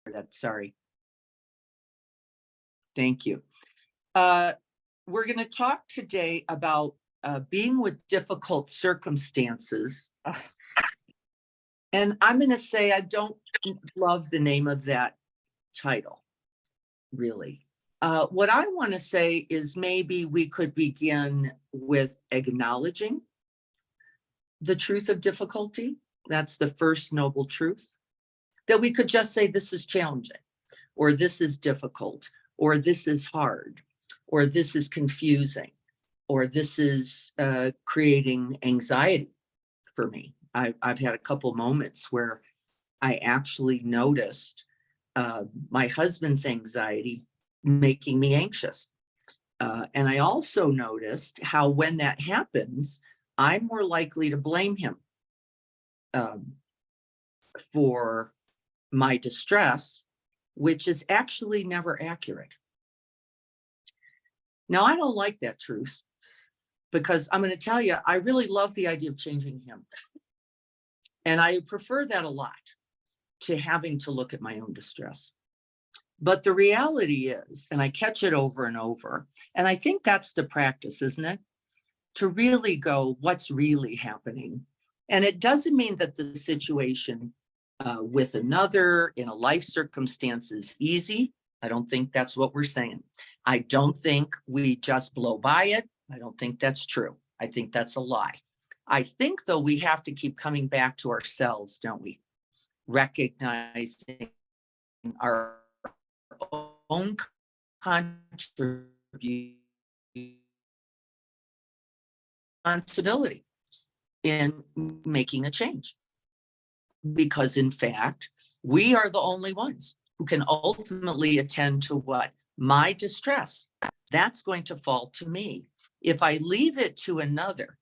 that. Sorry. Thank you. Uh, we're going to talk today about being with difficult circumstances. Ugh. And I'm going to say I don't love the name of that title, really. What I want to say is maybe we could begin with acknowledging the truth of difficulty. That's the first noble truth. That we could just say this is challenging, or this is difficult, or this is hard, or this is confusing, or this is creating anxiety for me. I've had a couple moments where I actually noticed my husband's anxiety making me anxious. And I also noticed how when that happens, I'm more likely to blame him for my distress, which is actually never accurate. Now, I don't like that truth because I'm going to tell you, I really love the idea of changing him. And I prefer that a lot to having to look at my own distress. But the reality is, and I catch it over and over, and I think that's the practice, isn't it? To really go, what's really happening? And it doesn't mean that the situation with another in a life circumstance is easy. I don't think that's what we're saying. I don't think we just blow by it. I don't think that's true. I think that's a lie. I think, though, we have to keep coming back to ourselves, don't we? Recognizing our own responsibility in making a change. Because in fact, we are the only ones who can ultimately attend to what? My distress. That's going to fall to me. If I leave it to another,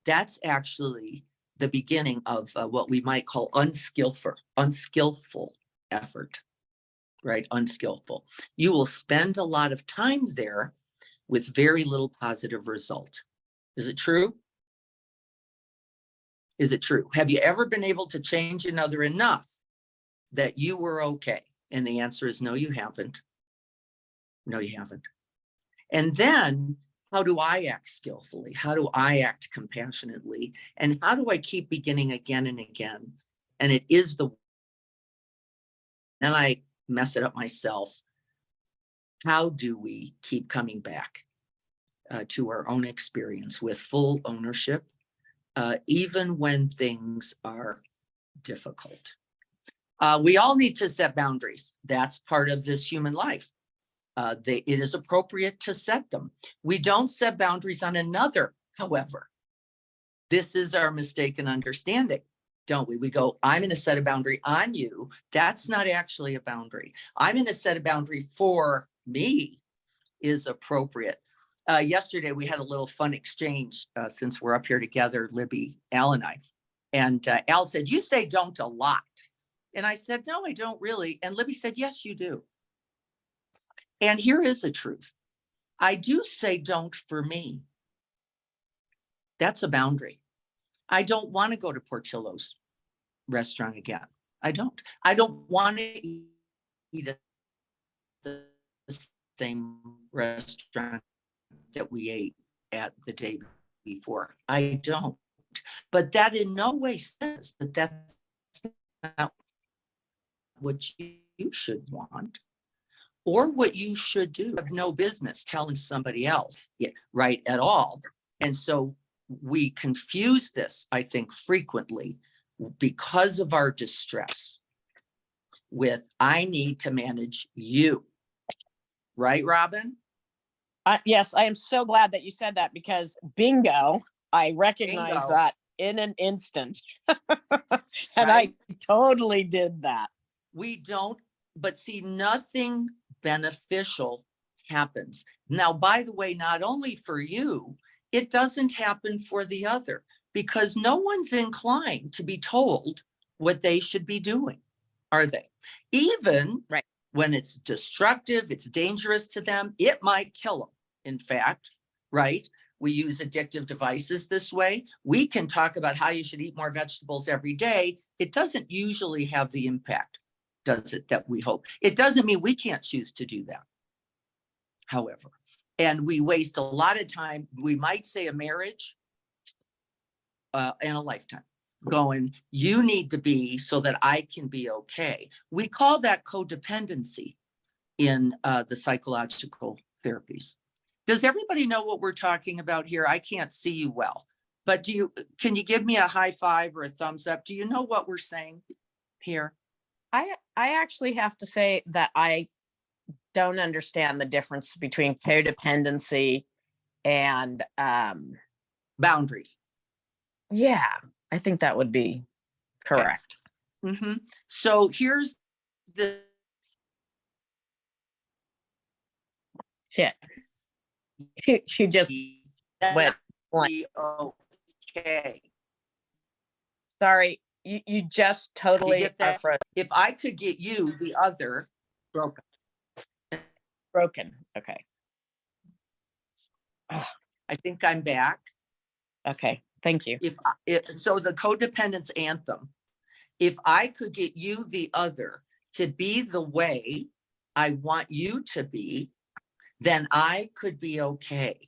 that's actually the beginning of what we might call unskillful effort, right? Unskillful. You will spend a lot of time there with very little positive result. Is it true? Is it true? Have you ever been able to change another enough that you were okay? And the answer is no, you haven't. No, you haven't. And then how do I act skillfully? How do I act compassionately? And how do I keep beginning again and again? And it is then I mess it up myself. How do we keep coming back to our own experience with full ownership, even when things are difficult? We all need to set boundaries. That's part of this human life. It is appropriate to set them. We don't set boundaries on another, however. This is our mistaken understanding, don't we? We go, I'm going to set a boundary on you. That's not actually a boundary. I'm going to set a boundary for me is appropriate. Yesterday, we had a little fun exchange since we're up here together, Libby, Al, and I. And Al said, you say don't a lot. And I said, no, I don't really. And Libby said, yes, you do. And here is the truth. I do say don't for me. That's a boundary. I don't want to go to Portillo's restaurant again. I don't. I don't want to eat at the same restaurant that we ate at the day before. I don't. But that in no way says that that's not what you should want or what you should do. You have no business telling somebody else, right, at all. And so we confuse this, I think, frequently because of our distress with I need to manage you. Right, Robin? Yes, I am so glad that you said that because bingo, I recognize that in an instant. And right? I totally did that. We don't, but see, nothing beneficial happens. Now, by the way, not only for you, it doesn't happen for the other because no one's inclined to be told what they should be doing, are they? Even right. When it's destructive, it's dangerous to them, it might kill them. In fact, right? We use addictive devices this way. We can talk about how you should eat more vegetables every day. It doesn't usually have the impact, does it that we hope. It doesn't mean we can't choose to do that, however. And we waste a lot of time, we might say a marriage and a lifetime, going, you need to be so that I can be okay. We call that codependency in the psychological therapies. Does everybody know what we're talking about here? I can't see you well, but can you give me a high five or a thumbs up? Do you know what we're saying here? I actually have to say that I don't understand the difference between codependency and Boundaries. yeah, I think that would be correct. Mm-hmm. So here's the Shit. She just went blank. okay. Sorry, you just totally get are that? If I could get you the other broken. Okay. I think I'm back. Okay. Thank you. So the codependence anthem, if I could get you the other to be the way I want you to be, then I could be okay.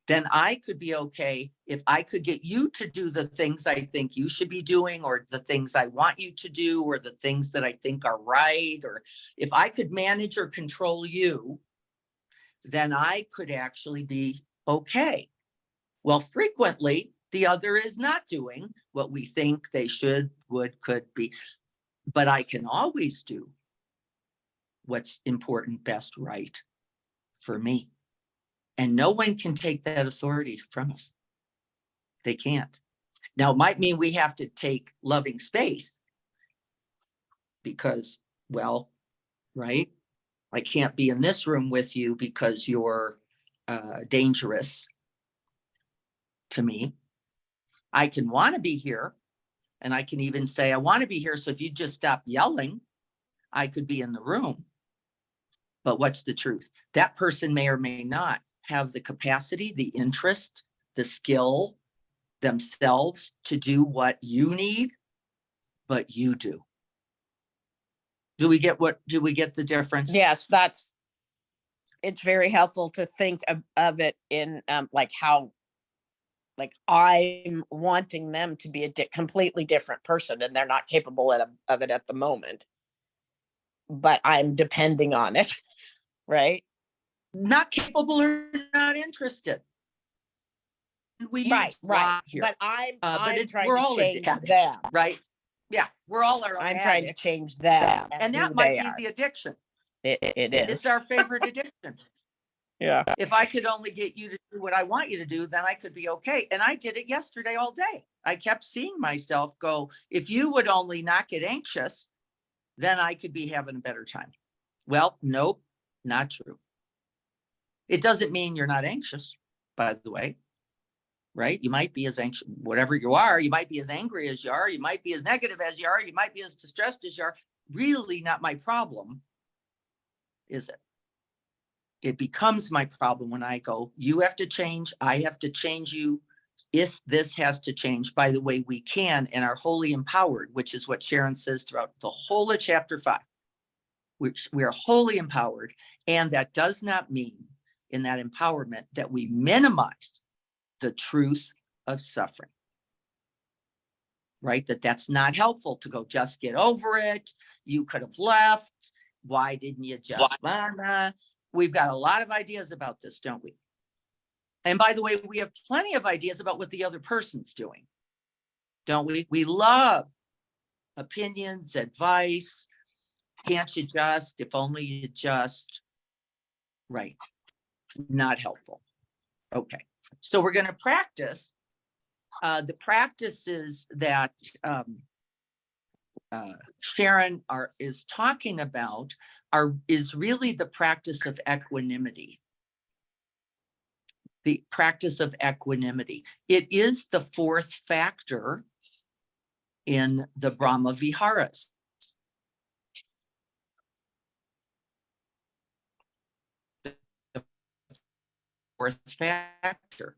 Then I could be okay if I could get you to do the things I think you should be doing, or the things I want you to do, or the things that I think are right. Or if I could manage or control you, then I could actually be okay. Well, frequently the other is not doing what we think they should, would, could be, but I can always do what's important, best, right for me. And no one can take that authority from us. They can't. Now, it might mean we have to take loving space because, well, right? I can't be in this room with you because you're dangerous to me. I can want to be here, and I can even say, I want to be here. So if you just stop yelling, I could be in the room. But what's the truth? That person may or may not have the capacity, the interest, the skill themselves to do what you need, but you do. Do we get the difference? Yes, it's very helpful to think of it in like how, like, I'm wanting them to be a completely different person and they're not capable of it at the moment, but I'm depending on it. Right. Not capable or not interested. We Right. here. But I'm trying we're to all change addicts, them. right? Yeah, we're all our own I'm trying to addicts. change them, And that who might they be are. the addiction. It It's is. our favorite addiction. Yeah. If I could only get you to do what I want you to do, then I could be okay. And I did it yesterday all day. I kept seeing myself go, if you would only not get anxious, then I could be having a better time. Well, nope, not true. It doesn't mean you're not anxious, by the way, right? You might be as anxious, whatever you are, you might be as angry as you are, you might be as negative as you are, you might be as distressed as you are. Really not my problem, is it? It becomes my problem when I go, you have to change, I have to change you. This has to change. By the way, we can and are wholly empowered, which is what Sharon says throughout the whole of chapter 5, which we are wholly empowered. And that does not mean in that empowerment that we minimize the truth of suffering, right? That's not helpful to go, just get over it. You could have left. Why didn't you just? We've got a lot of ideas about this, don't we? And by the way, we have plenty of ideas about what the other person's doing, don't we? We love opinions, advice. Can't you just, if only you just, right? Not helpful. Okay. So we're going to practice. The practices that Sharon is talking about is really the practice of equanimity. The practice of equanimity. It is the fourth factor in the Brahma Viharas. The fourth factor.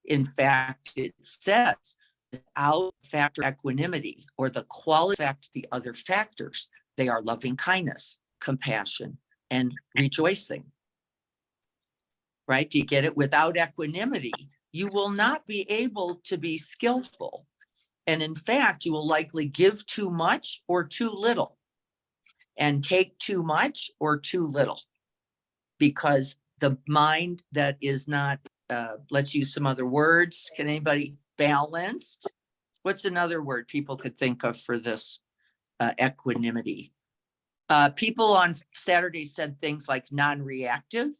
In fact, it says without factor equanimity or the quality fact the other factors. They are loving kindness, compassion, and rejoicing. Right? Do you get it? Without equanimity, you will not be able to be skillful. And in fact, you will likely give too much or too little, and take too much or too little, because the mind that is not, let's use some other words. Can anybody balanced? What's another word people could think of for this equanimity? People on Saturday said things like non-reactive,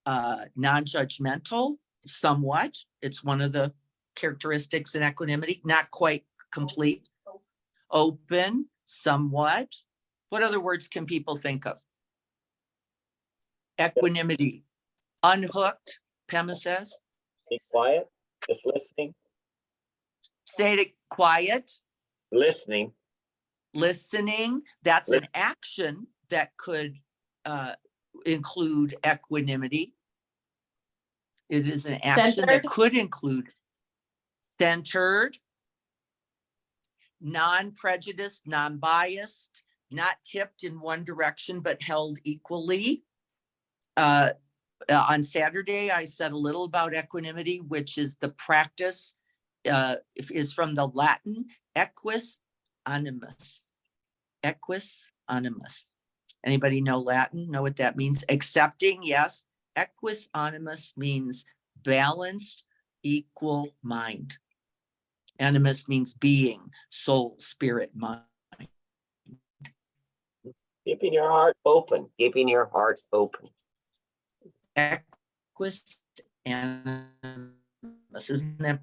non-judgmental, somewhat. It's one of the characteristics in equanimity, not quite complete. Open, somewhat. What other words can people think of? Equanimity. Unhooked, Pema says. Be quiet, just listening. Stay quiet. Listening. Listening. That's an action that could include equanimity. It is an action that could include centered, non-prejudiced, non-biased, not tipped in one direction, but held equally. On Saturday, I said a little about equanimity, which is the practice, is from the Latin equus animus. Equus animus. Anybody know Latin? Know what that means? Accepting, yes. Equus animus means balanced, equal mind. Animus means being, soul, spirit, mind. Keeping your heart open. Keeping your heart open. Equus animus, isn't that?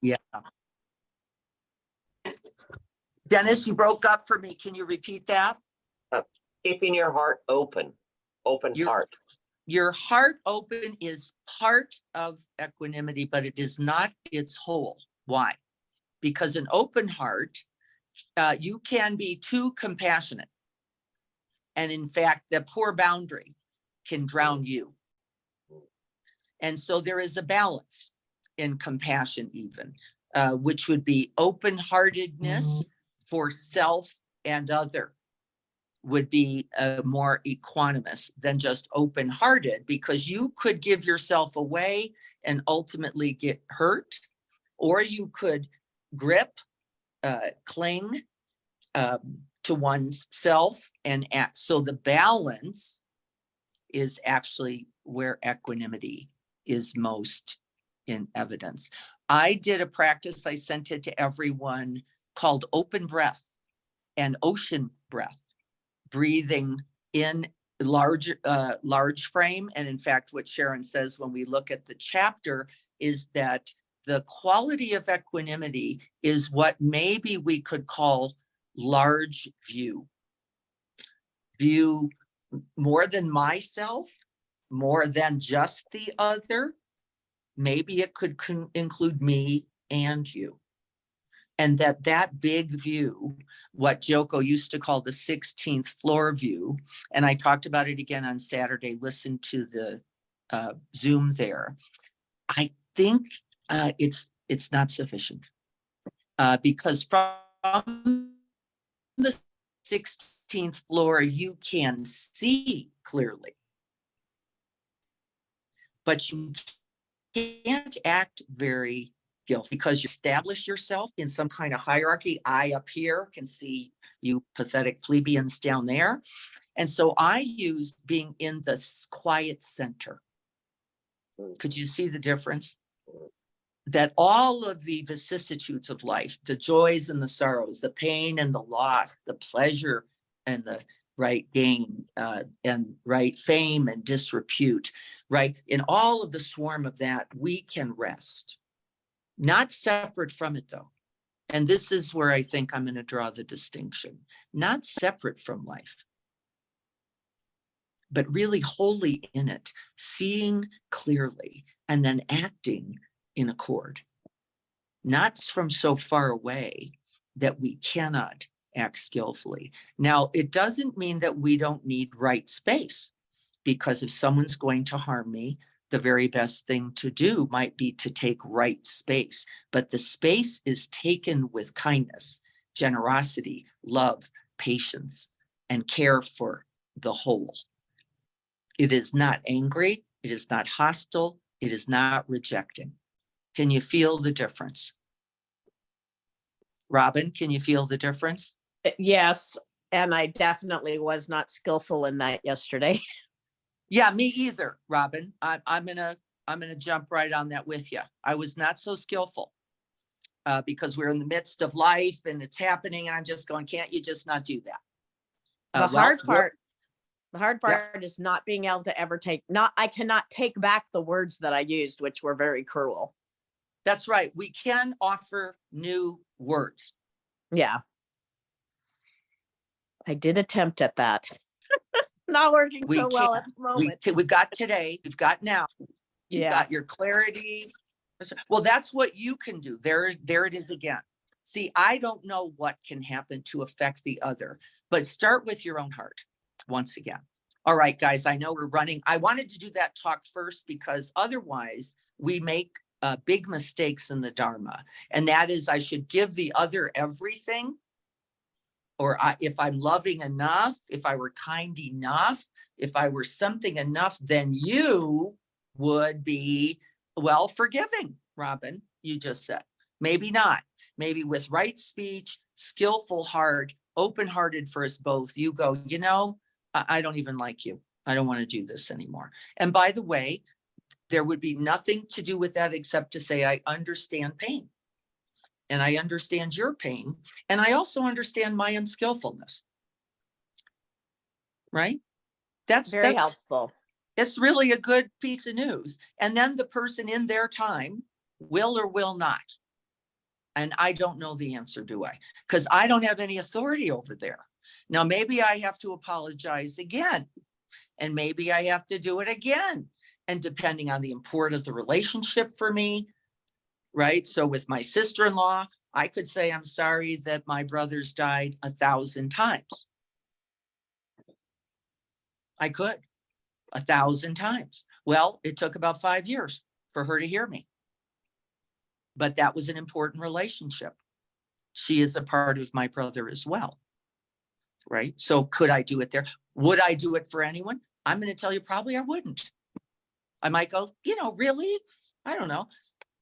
Yeah. Dennis, you broke up for me. Can you repeat that? Keeping your heart open. Open heart. Your heart open is part of equanimity, but it is not its whole. Why? Because an open heart, you can be too compassionate. And in fact, the poor boundary can drown you. And so there is a balance in compassion even, which would be open-heartedness for self and other, would be more equanimous than just open-hearted, because you could give yourself away and ultimately get hurt, or you could grip, cling to one's self and act. So the balance is actually where equanimity is most in evidence. I did a practice, I sent it to everyone, called open breath and ocean breath. Breathing in large frame. And in fact, what Sharon says when we look at the chapter is that the quality of equanimity is what maybe we could call large view. View more than myself, more than just the other. Maybe it could include me and you. And that big view, what Joko used to call the 16th floor view, and I talked about it again on Saturday, listen to the Zoom there. I think it's not sufficient because from the 16th floor, you can see clearly, but you can't act very skillfully because you establish yourself in some kind of hierarchy. I up here can see you pathetic plebeians down there. And so I used being in the quiet center. Could you see the difference? That all of the vicissitudes of life, the joys and the sorrows, the pain and the loss, the pleasure and the right gain and right fame and disrepute, right? In all of the swarm of that, we can rest, not separate from it though. And this is where I think I'm going to draw the distinction, not separate from life, but really wholly in it, seeing clearly and then acting in accord, not from so far away that we cannot act skillfully. Now, it doesn't mean that we don't need right space, because if someone's going to harm me, the very best thing to do might be to take right space, but the space is taken with kindness, generosity, love, patience, and care for the whole. It is not angry. It is not hostile. It is not rejecting. Can you feel the difference? Robin, can you feel the difference? Yes, and I definitely was not skillful in that yesterday. Yeah, me either, Robin. I'm gonna jump right on that with you. I was not so skillful because we're in the midst of life and it's happening, and I'm just going, can't you just not do that? The hard well, part, the hard Yeah. part is not being able to ever I cannot take back the words that I used, which were very cruel. That's right. We can offer new words. Yeah. I did attempt at that. Not working We so well can. at the moment. We've got today. We've got now. You've Yeah. got your clarity. Well, that's what you can do. There it is again. See, I don't know what can happen to affect the other, but start with your own heart once again. All right, guys, I know we're running. I wanted to do that talk first because otherwise we make big mistakes in the Dharma. And that is, I should give the other everything. Or if I'm loving enough, if I were kind enough, if I were something enough, then you would be, well, forgiving, Robin, you just said. Maybe not. Maybe with right speech, skillful heart, open-hearted for us both, you go, you know, I don't even like you. I don't want to do this anymore. And by the way, there would be nothing to do with that except to say, I understand pain. And I understand your pain. And I also understand my unskillfulness. Right? That's Very helpful. It's really a good piece of news. And then the person in their time will or will not. And I don't know the answer, do I? Because I don't have any authority over there. Now, maybe I have to apologize again. And maybe I have to do it again. And depending on the import of the relationship for me, right? So with my sister-in-law, I could say, I'm sorry that my brothers died 1,000 times. I could 1,000 times. Well, it took about 5 years for her to hear me. But that was an important relationship. She is a part of my brother as well. Right? So could I do it there? Would I do it for anyone? I'm going to tell you, probably I wouldn't. I might go, you know, really? I don't know.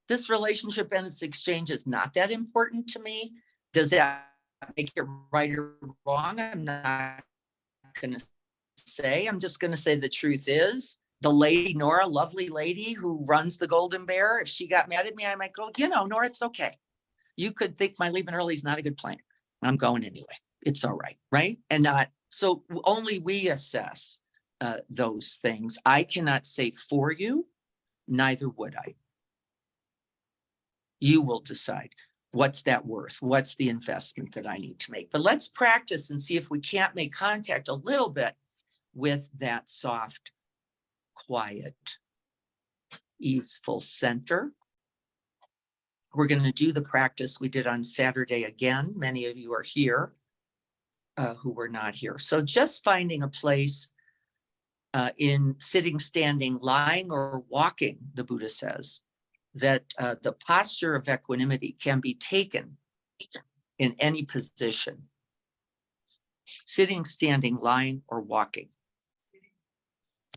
This relationship and its exchange is not that important to me. Does that make it right or wrong? I'm not going to say. I'm just going to say the truth is, the lady, Nora, lovely lady who runs the Golden Bear, if she got mad at me, I might go, you know, Nora, it's okay. You could think my leaving early is not a good plan. I'm going anyway. It's all right. Right? And not, so only we assess those things. I cannot say for you, neither would I. You will decide what's that worth? What's the investment that I need to make? But let's practice and see if we can't make contact a little bit with that soft, quiet, easeful center. We're going to do the practice we did on Saturday again. Many of you are here who were not here. So just finding a place in sitting, standing, lying, or walking, the Buddha says, that the posture of equanimity can be taken in any position. Sitting, standing, lying, or walking.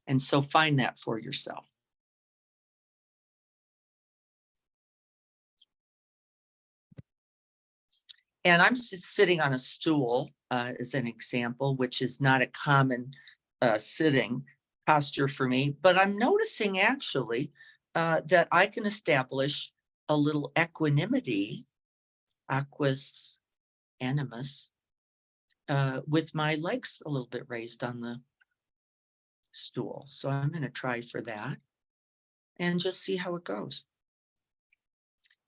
And so find that for yourself. And I'm sitting on a stool as an example, which is not a common sitting posture for me, but I'm noticing actually that I can establish a little equanimity, aquis animus, with my legs a little bit raised on the stool. So I'm going to try for that and just see how it goes.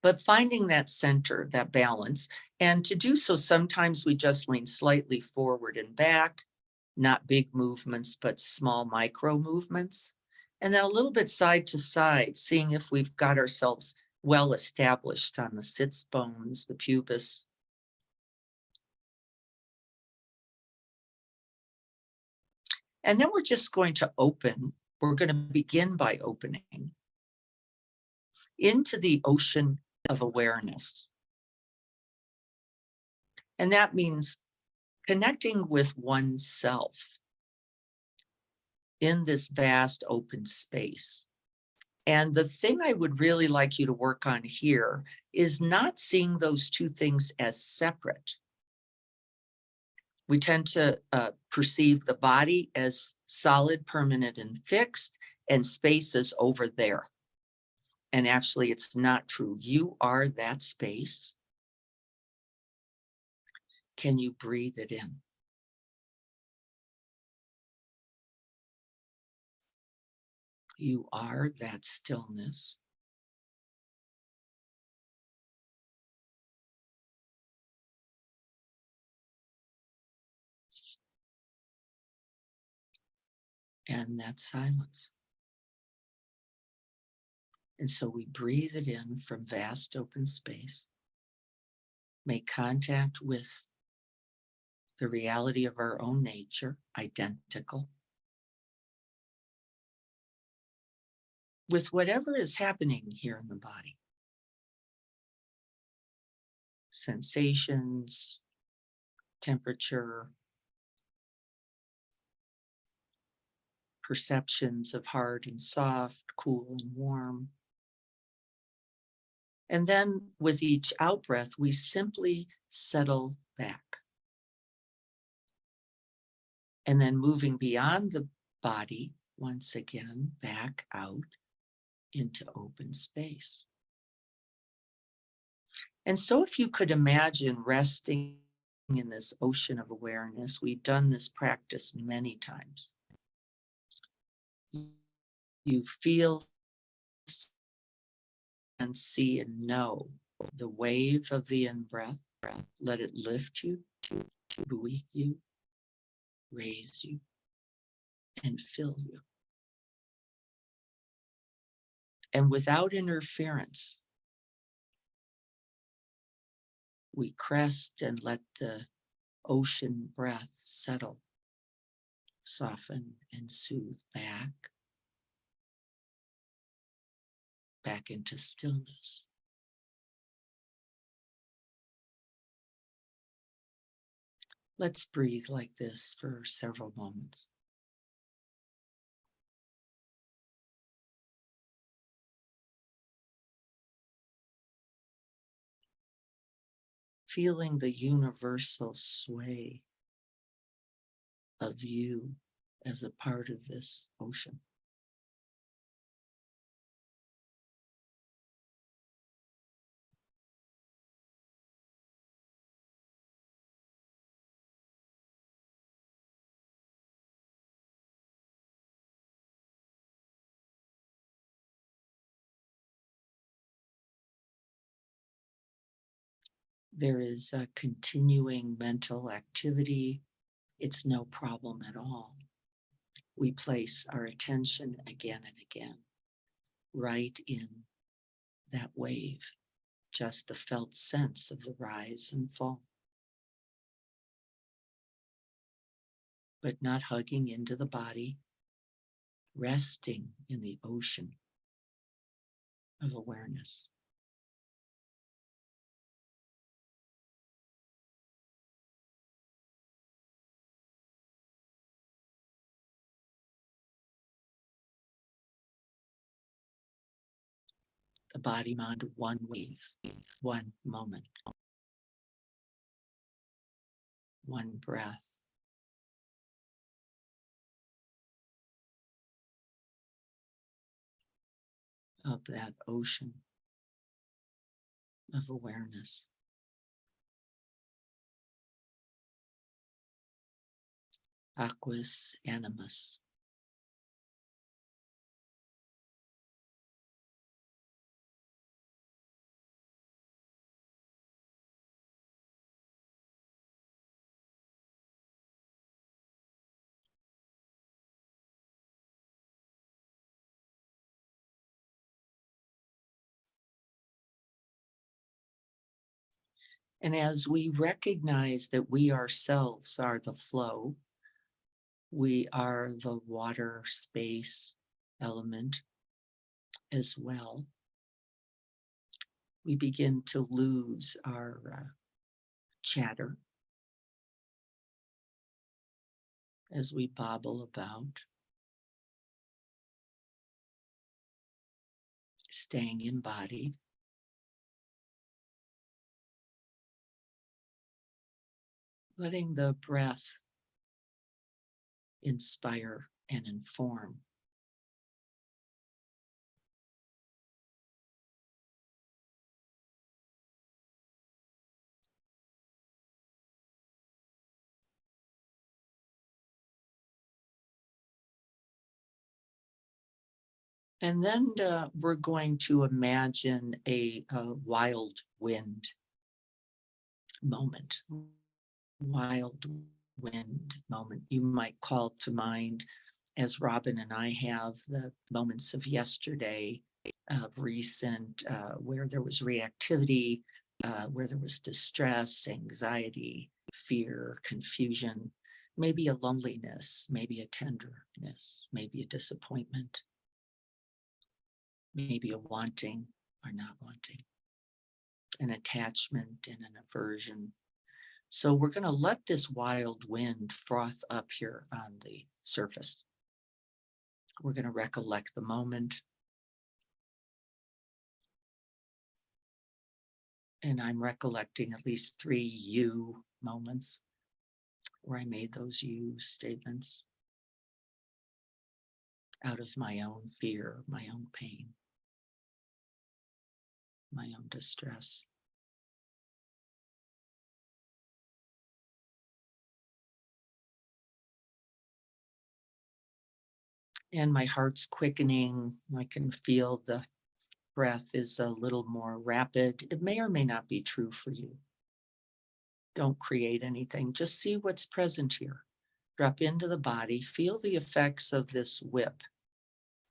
But finding that center, that balance, and to do so, sometimes we just lean slightly forward and back, not big movements, but small micro movements. And then a little bit side to side, seeing if we've got ourselves well established on the sits bones, the pubis. And then we're just going to open We're going to begin by opening into the ocean of awareness. And that means connecting with oneself in this vast open space. And the thing I would really like you to work on here is not seeing those two things as separate. We tend to perceive the body as solid, permanent, and fixed, and space is over there. And actually, it's not true. You are that space. Can you breathe it in? You are that stillness. And that silence. And so we breathe it in from vast open space, make contact with the reality of our own nature, identical, with whatever is happening here in the body. Sensations, temperature, perceptions of hard and soft, cool and warm. And then with each out breath, we simply settle back. And then moving beyond the body, once again, back out into open space. And so if you could imagine resting in this ocean of awareness, we've done this practice many times. You feel and see and know the wave of the in-breath. Let it lift you, buoy you, raise you, and fill you. And without interference, we crest and let the ocean breath settle, soften, and soothe back into stillness. Let's breathe like this for several moments. Feeling the universal sway of you as a part of this ocean. There is a continuing mental activity. It's no problem at all. We place our attention again and again right in that wave, just the felt sense of the rise and fall. But not hugging into the body, resting in the ocean of awareness. The body mind, one wave, one moment, one breath. Of that ocean of awareness. Aquas animus. And as we recognize that we ourselves are the flow, we are the water space element as well. We begin to lose our chatter as we bobble about, staying embodied. Letting the breath inspire and inform. And then we're going to imagine a wild wind moment. Wild wind moment. You might call to mind, as Robin and I have, the moments of yesterday, of recent, where there was reactivity, where there was distress, anxiety, fear, confusion, maybe a loneliness, maybe a tenderness, maybe a disappointment, maybe a wanting or not wanting, an attachment and an aversion. So we're going to let this wild wind froth up here on the surface. We're going to recollect the moment. And I'm recollecting at least 3 you moments where I made those you statements out of my own fear, my own pain, my own distress. And my heart's quickening. I can feel the breath is a little more rapid. It may or may not be true for you. Don't create anything. Just see what's present here. Drop into the body. Feel the effects of this whip,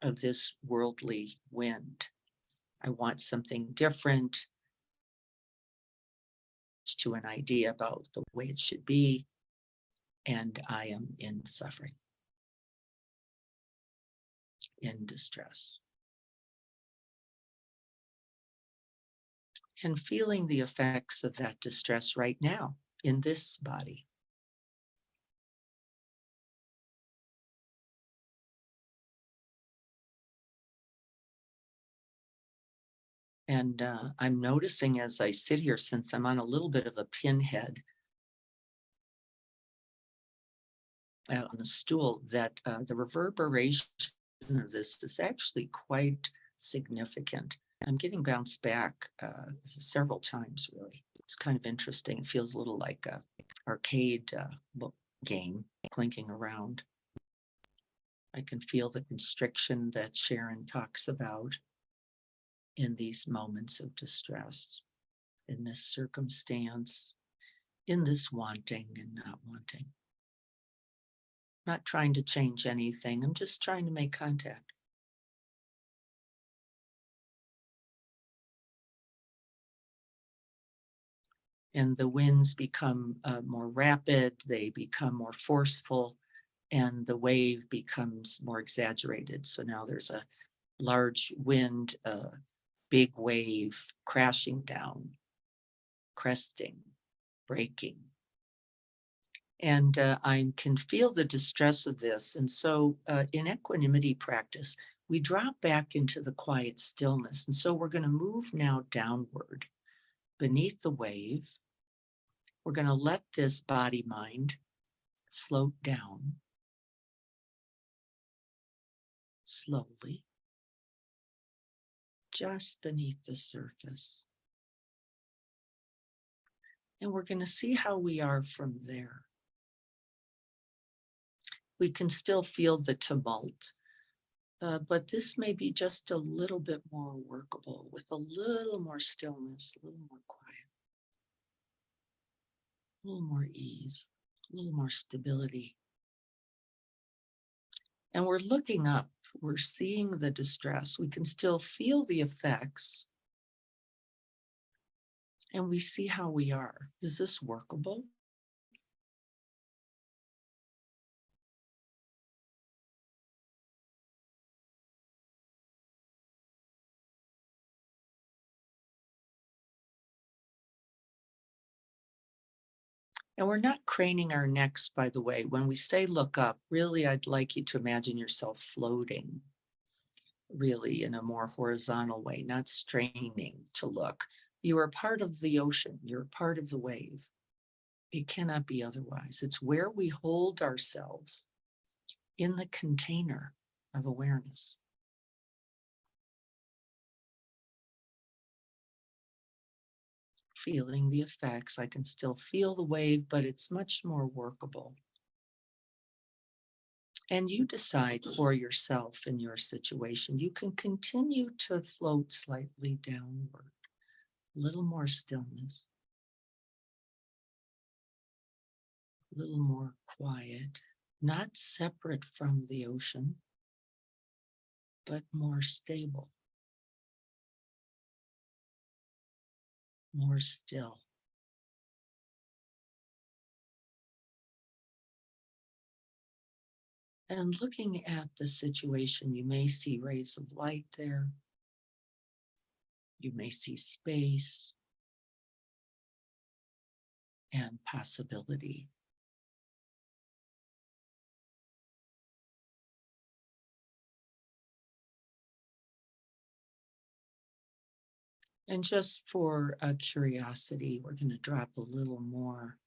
of this worldly wind. I want something different, to an idea about the way it should be, and I am in suffering, in distress. And feeling the effects of that distress right now in this body. And I'm noticing as I sit here, since I'm on a little bit of a pinhead on the stool, that the reverberation of this is actually quite significant. I'm getting bounced back several times, really. It's kind of interesting. It feels a little like a arcade game clinking around. I can feel the constriction that Sharon talks about in these moments of distress, in this circumstance, in this wanting and not wanting. Not trying to change anything. I'm just trying to make contact. And the winds become more rapid, they become more forceful, and the wave becomes more exaggerated. So now there's a large wind, big wave crashing down, cresting, breaking. And I can feel the distress of this. And so in equanimity practice, we drop back into the quiet stillness. And so we're going to move now downward beneath the wave. We're going to let this body mind float down slowly, just beneath the surface. And we're going to see how we are from there. We can still feel the tumult, but this may be just a little bit more workable with a little more stillness, a little more quiet, a little more ease, a little more stability. And we're looking up, we're seeing the distress. We can still feel the effects. And we see how we are. Is this workable? And we're not craning our necks, by the way. When we say look up, really, I'd like you to imagine yourself floating, really in a more horizontal way, not straining to look. You are part of the ocean, you're part of the wave. It cannot be otherwise. It's where we hold ourselves in the container of awareness. Feeling the effects, I can still feel the wave, but it's much more workable. And you decide for yourself in your situation. You can continue to float slightly downward, a little more stillness, a little more quiet, not separate from the ocean, but more stable, more still. And looking at the situation, you may see rays of light there. You may see space and possibility. And just for a curiosity, we're going to drop a little more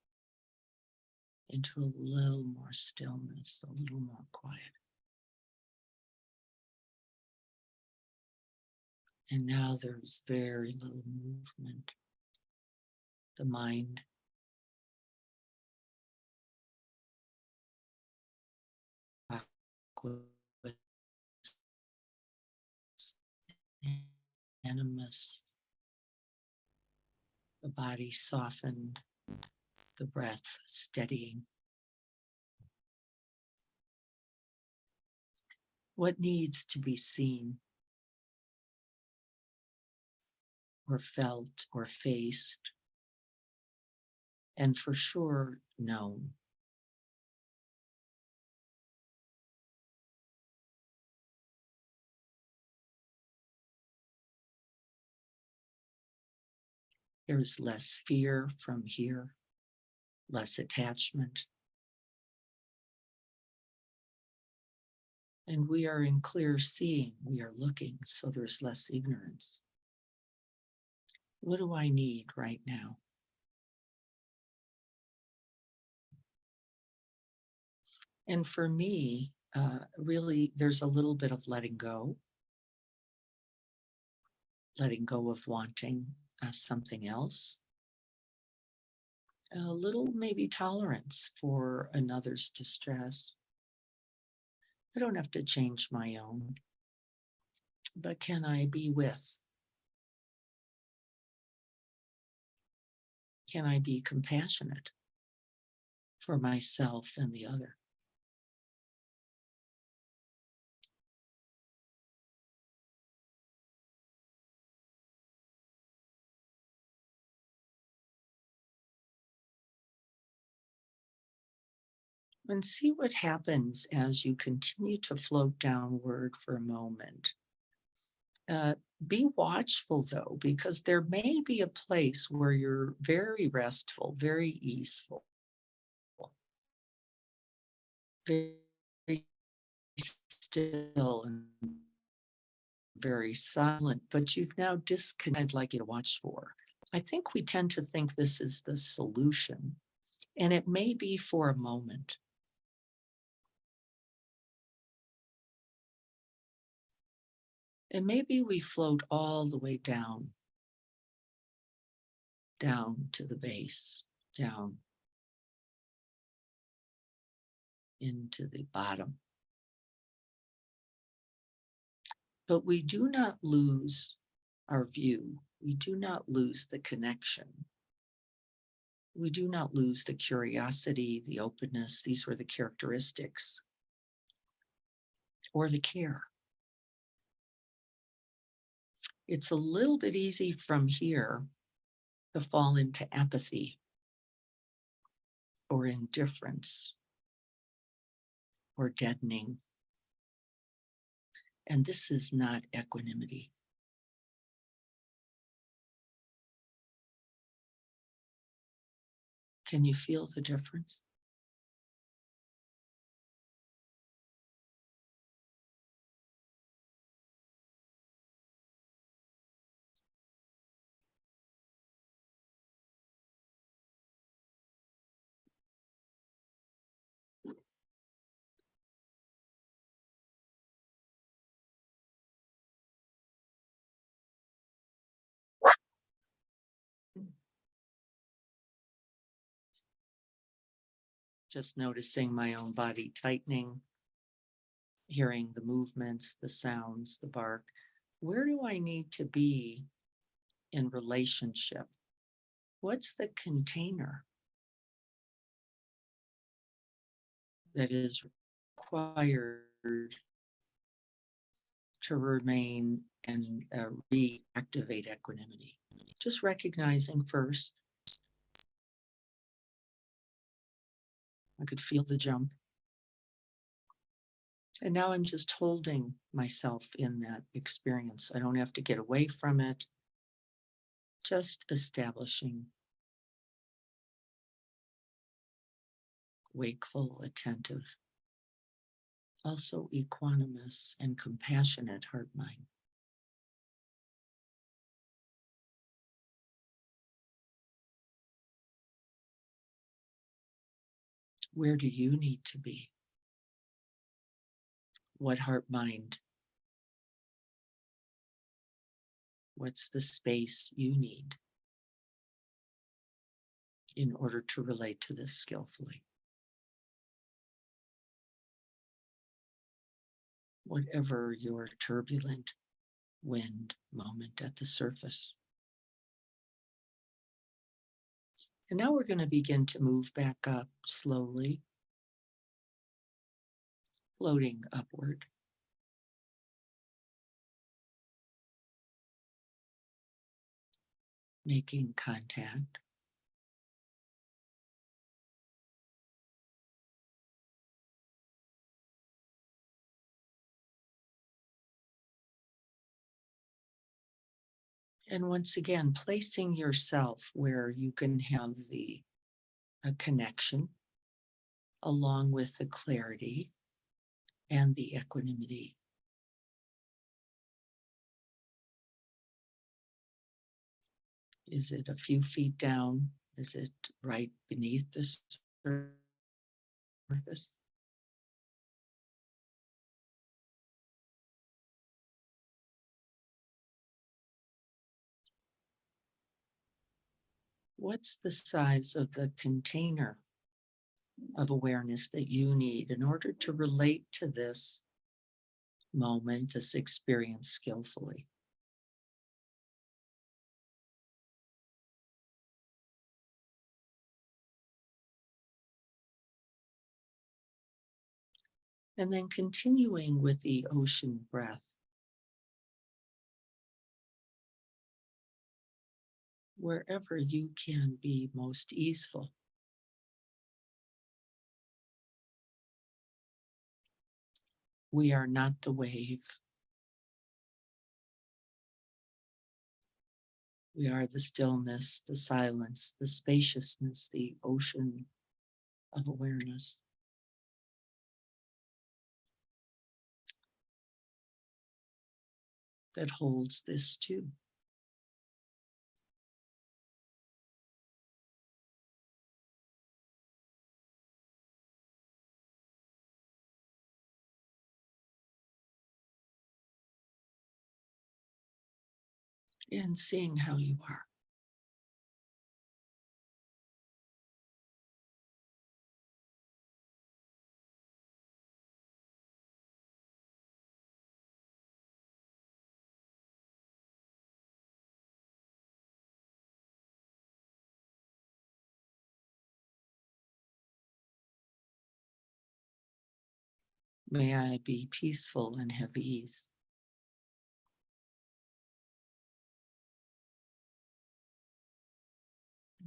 into a little more stillness, a little more quiet. And now there's very little movement. The mind animus, the body softened, the breath steadying. What needs to be seen or felt or faced, and for sure known? There's less fear from here, less attachment. And we are in clear seeing, we are looking, so there's less ignorance. What do I need right now? And for me, really, there's a little bit of letting go of wanting something else, a little maybe tolerance for another's distress. I don't have to change my own, but can I be with? Can I be compassionate for myself and the other? And see what happens as you continue to float downward for a moment. Be watchful though, because there may be a place where you're very restful, very easeful, very still and very silent, but you've now disconnected. I'd like you to watch for. I think we tend to think this is the solution, and it may be for a moment. And maybe we float all the way down to the base, down into the bottom. But we do not lose our view. We do not lose the connection. We do not lose the curiosity, the openness. These were the characteristics, or the care. It's a little bit easy from here to fall into apathy or indifference or deadening. And this is not equanimity. Can you feel the difference? Just noticing my own body tightening, hearing the movements, the sounds, the bark. Where do I need to be in relationship? What's the container that is required to remain and reactivate equanimity? Just recognizing first. I could feel the jump. And now I'm just holding myself in that experience. I don't have to get away from it. Just establishing wakeful, attentive, also equanimous and compassionate heart mind. Where do you need to be? What heart mind? What's the space you need in order to relate to this skillfully? Whatever your turbulent wind moment at the surface. And now we're going to begin to move back up slowly, floating upward. Making contact. And once again, placing yourself where you can have a connection along with the clarity and the equanimity. Is it a few feet down? Is it right beneath the surface? What's the size of the container of awareness that you need in order to relate to this moment, this experience skillfully? And then continuing with the ocean breath. Wherever you can be most easeful. We are not the wave. We are the stillness, the silence, the spaciousness, the ocean of awareness. That holds this too. And seeing how you are. May I be peaceful and have ease.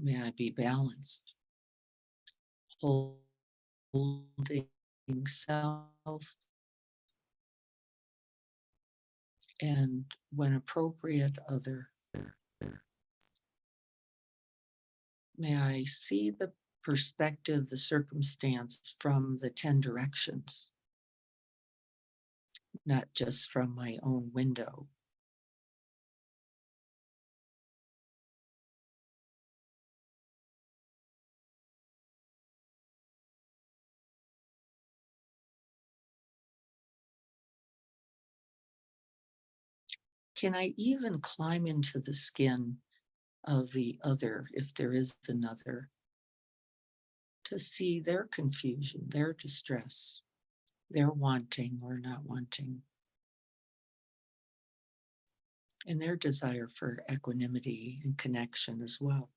May I be balanced, holding self, and when appropriate, other. May I see the perspective, the circumstance from the 10 directions, not just from my own window. Can I even climb into the skin of the other, if there is another, to see their confusion, their distress, their wanting or not wanting, and their desire for equanimity and connection as well?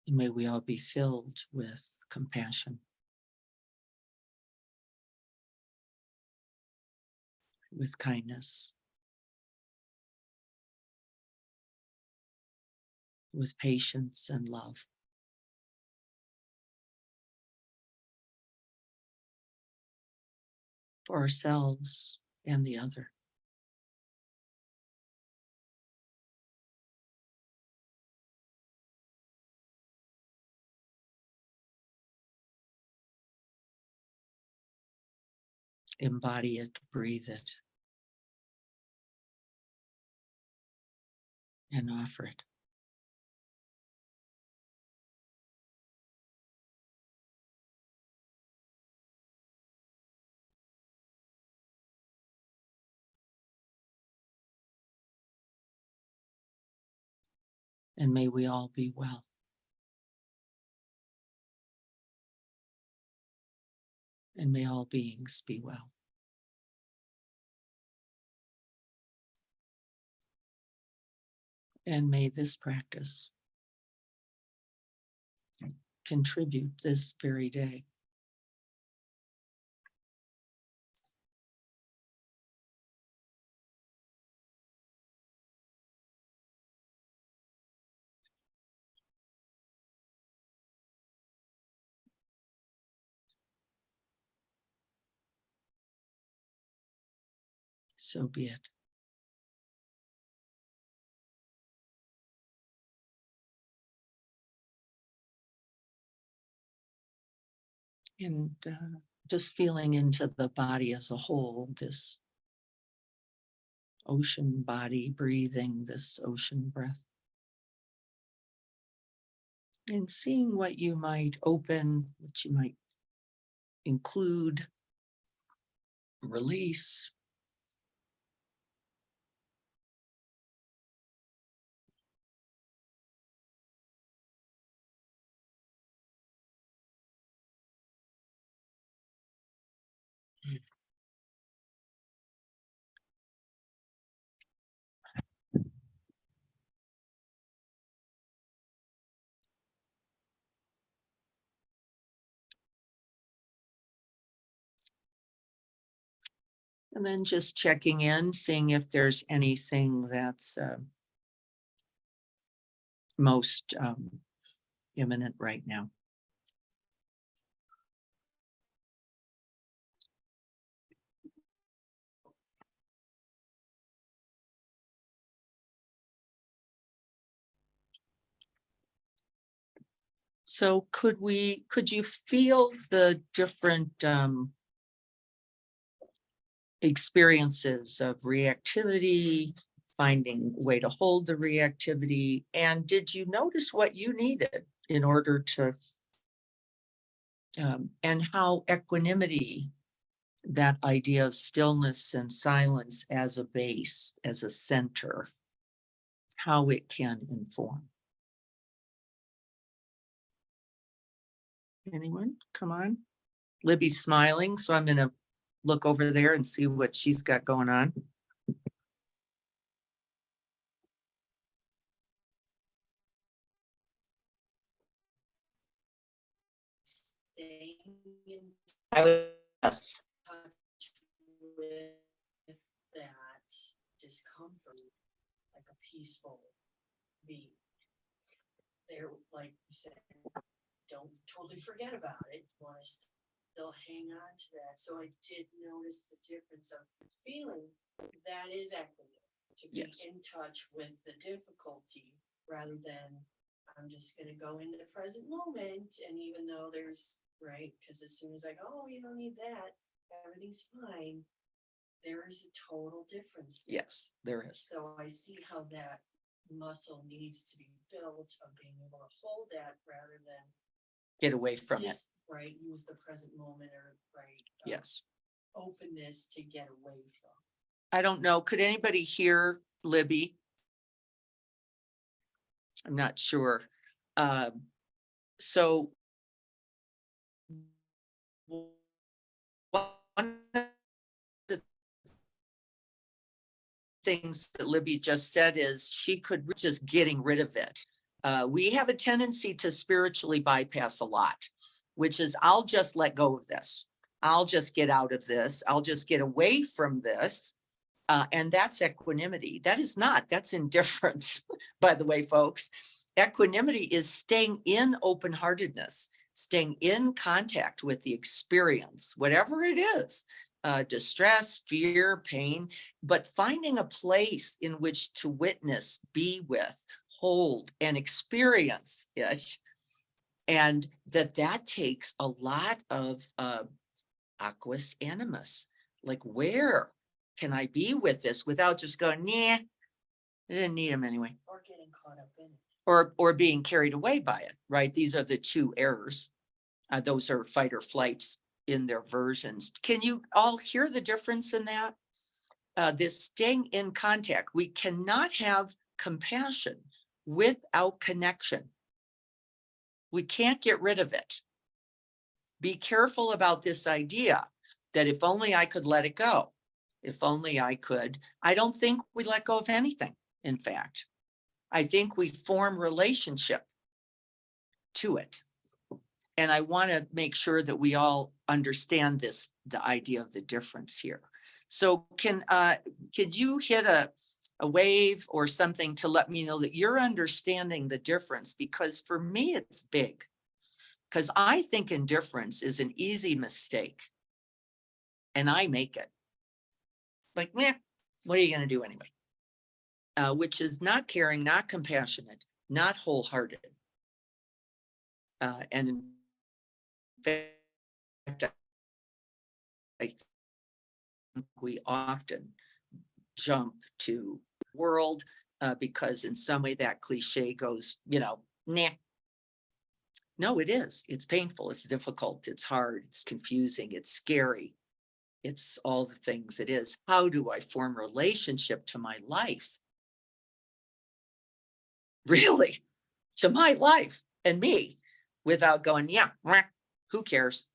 And may we all be filled with compassion, with kindness, with patience and love. For ourselves and the other. Embody it, breathe it, and offer it. And may we all be well. And may all beings be well. And may this practice contribute this very day so be it. And just feeling into the body as a whole, this ocean body, breathing this ocean breath. And seeing what you might open, what you might include, release. And then just checking in, seeing if there's anything that's most imminent right now. So could you feel the different experiences of reactivity, finding a way to hold the reactivity? And did you notice what you needed in order to, and how equanimity, that idea of stillness and silence as a base, as a center, how it can inform? Anyone? Come on. Libby's smiling, so I'm going to look over there and see what she's got going on. I was with that discomfort, like a peaceful being. they're, like you said, don't totally forget about it. You want to still hang on to that. So I did notice the difference of feeling that is equity, to be Yes. in touch with the difficulty rather than I'm just going to go into the present moment. And even though there's, right, because as soon as I go, oh, you don't need that, everything's fine, there is a total difference there. Yes, there is. So I see how that muscle needs to be built of being able to hold that rather than Get away from it. just, right, use the present moment or, right. Yes. Openness to get away from. I don't know. Could anybody hear Libby? I'm not sure. So one of the things that Libby just said is she could just getting rid of it. We have a tendency to spiritually bypass a lot, which is I'll just let go of this. I'll just get out of this. I'll just get away from this. And that's equanimity. That is not, that's indifference, by the way, folks. Equanimity is staying in open-heartedness, staying in contact with the experience, whatever it is, distress, fear, pain, but finding a place in which to witness, be with, hold, and experience it. And that takes a lot of aquis animus, like where can I be with this without just going, nah, I didn't need them anyway, Or getting caught up in it. or being carried away by it, right? These are the two errors. Those are fight or flights in their versions. Can you all hear the difference in that? This staying in contact. We cannot have compassion without connection. We can't get rid of it. Be careful about this idea that if only I could let it go. If only I could. I don't think we let go of anything, in fact. I think we form relationship to it. And I want to make sure that we all understand this, the idea of the difference here. So could you hit a wave or something to let me know that you're understanding the difference? Because for me, it's big. Because I think indifference is an easy mistake. And I make it. Like, meh, what are you going to do anyway? Which is not caring, not compassionate, not wholehearted. And in fact, I think we often jump to world because in some way that cliche goes, nah. No, it is. It's painful. It's difficult. It's hard. It's confusing. It's scary. It's all the things it is. How do I form relationship to my life? Really, to my life and me without going, yeah, who cares?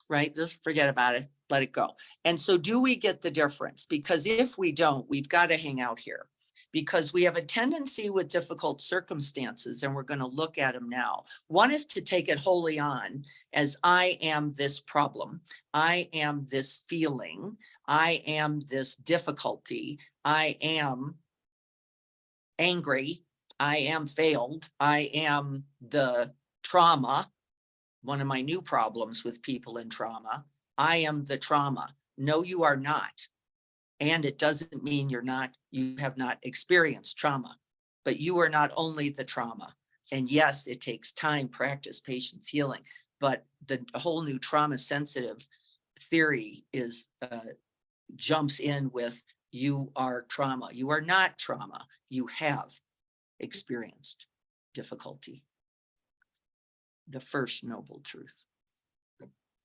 Right? Just forget about it. Let it go. And so do we get the difference? Because if we don't, we've got to hang out here because we have a tendency with difficult circumstances, and we're going to look at them now. One is to take it wholly on as I am this problem. I am this feeling. I am this difficulty. I am angry. I am failed. I am the trauma. One of my new problems with people in trauma. I am the trauma. No, you are not. And it doesn't mean you have not experienced trauma, but you are not only the trauma. And yes, it takes time, practice, patience, healing, but the whole new trauma sensitive theory is jumps in with you are trauma. You are not trauma. You have experienced difficulty. The first noble truth.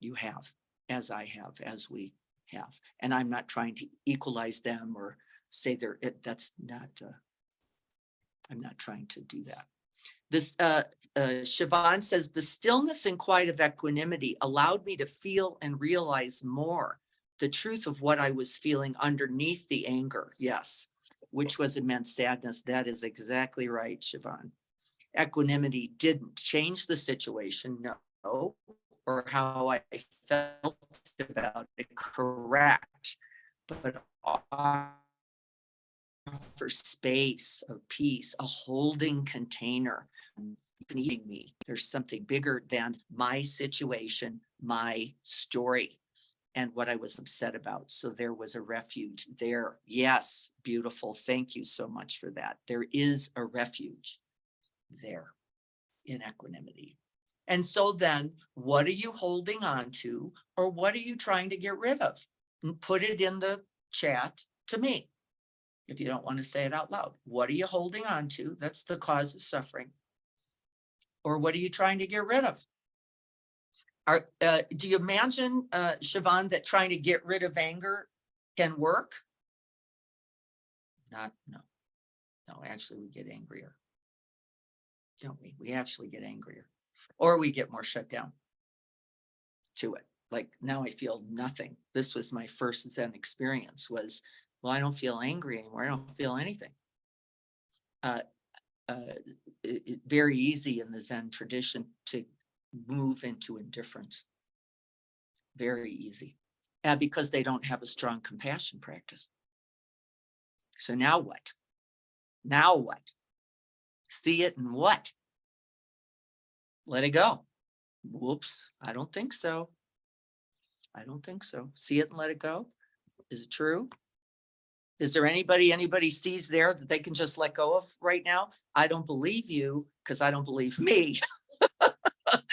You have, as I have, as we have. And I'm not trying to equalize them or say that's not, I'm not trying to do that. This, Siobhan says, the stillness and quiet of equanimity allowed me to feel and realize more the truth of what I was feeling underneath the anger. Yes, which was immense sadness. That is exactly right, Siobhan. Equanimity didn't change the situation, no, or how I felt about it, correct, but offer space of peace, a holding container. eating me. There's something bigger than my situation, my story, and what I was upset about. So there was a refuge there. Yes, beautiful. Thank you so much for that. There is a refuge there in equanimity. And so then what are you holding on to, or what are you trying to get rid of? And put it in the chat to me. If you don't want to say it out loud, what are you holding on to? That's the cause of suffering. Or what are you trying to get rid of? Do you imagine, Siobhan, that trying to get rid of anger can work? No. Actually, we get angrier. Don't we? We actually get angrier, or we get more shut down to it. Like, now I feel nothing. This was my first Zen experience was, well, I don't feel angry anymore. I don't feel anything. Very easy in the Zen tradition to move into indifference. Very easy. Because they don't have a strong compassion practice. So now what? Now what? See it and what? Let it go. Whoops, I don't think so. I don't think so. See it and let it go. Is it true? Is there anybody sees there that they can just let go of right now? I don't believe you because I don't believe me.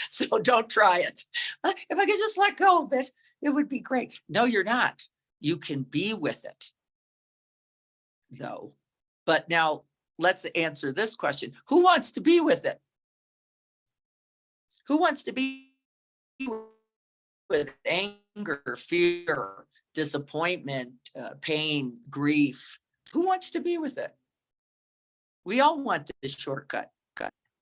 So don't try it. If I could just let go of it, it would be great. No, you're not. You can be with it. No. But now let's answer this question. Who wants to be with it? Who wants to be with anger, fear, disappointment, pain, grief? Who wants to be with it? We all want this shortcut,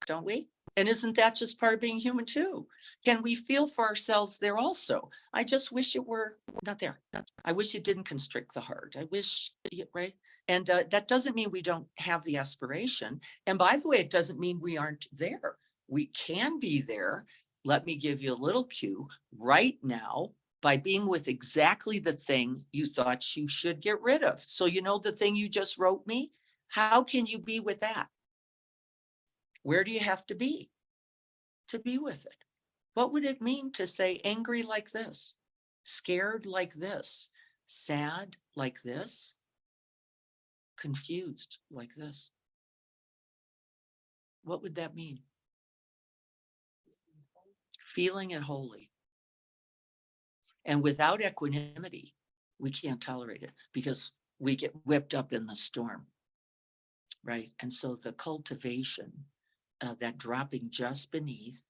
don't we? And isn't that just part of being human too? Can we feel for ourselves there also? I just wish it were not there. I wish it didn't constrict the heart. I wish, right? And that doesn't mean we don't have the aspiration. And by the way, it doesn't mean we aren't there. We can be there. Let me give you a little cue right now by being with exactly the thing you thought you should get rid of. So you know the thing you just wrote me? How can you be with that? Where do you have to be with it? What would it mean to say angry like this, scared like this, sad like this, confused like this? What would that mean? Feeling it wholly. And without equanimity, we can't tolerate it because we get whipped up in the storm, right? And so the cultivation, that dropping just beneath,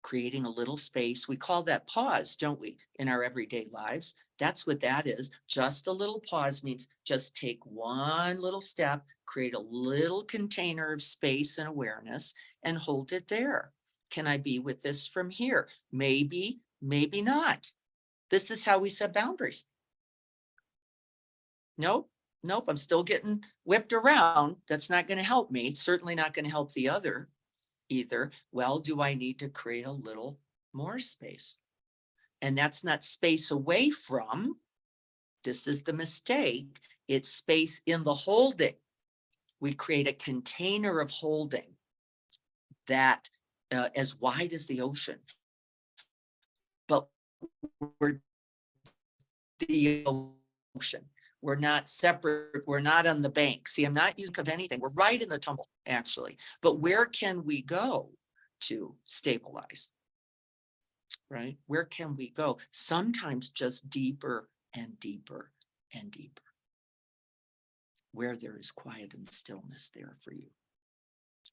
creating a little space, we call that pause, don't we, in our everyday lives? That's what that is. Just a little pause means just take one little step, create a little container of space and awareness, and hold it there. Can I be with this from here? Maybe, maybe not. This is how we set boundaries. Nope, I'm still getting whipped around. That's not going to help me. It's certainly not going to help the other either. Well, do I need to create a little more space? And that's not space away from. This is the mistake. It's space in the holding. We create a container of holding that as wide as the ocean. But we're the ocean. We're not separate. We're not on the bank. See, I'm not using of anything. We're right in the tumble, actually. But where can we go to stabilize? Right? Where can we go? Sometimes just deeper and deeper and deeper. Where there is quiet and stillness there for you.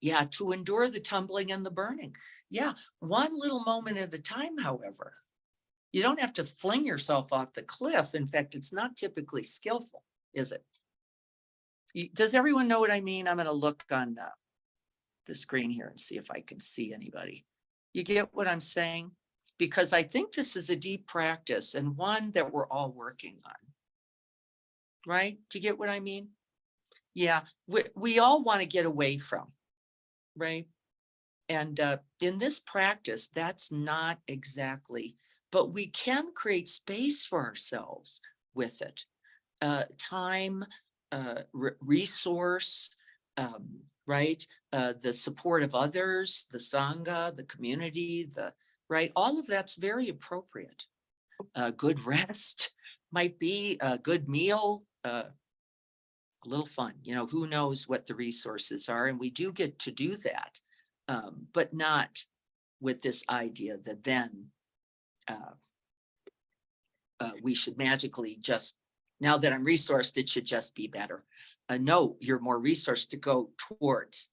Yeah, to endure the tumbling and the burning. Yeah, one little moment at a time, however. You don't have to fling yourself off the cliff. In fact, it's not typically skillful, is it? Does everyone know what I mean? I'm going to look on the screen here and see if I can see anybody. You get what I'm saying? Because I think this is a deep practice and one that we're all working on. Right? Do you get what I mean? Yeah, we all want to get away from, right? And in this practice, that's not exactly, but we can create space for ourselves with it. Time, resource, right? The support of others, the Sangha, the community, right? All of that's very appropriate. Good rest might be a good meal, a little fun, who knows what the resources are. And we do get to do that, but not with this idea that then we should magically just, now that I'm resourced, it should just be better. No, you're more resourced to go towards,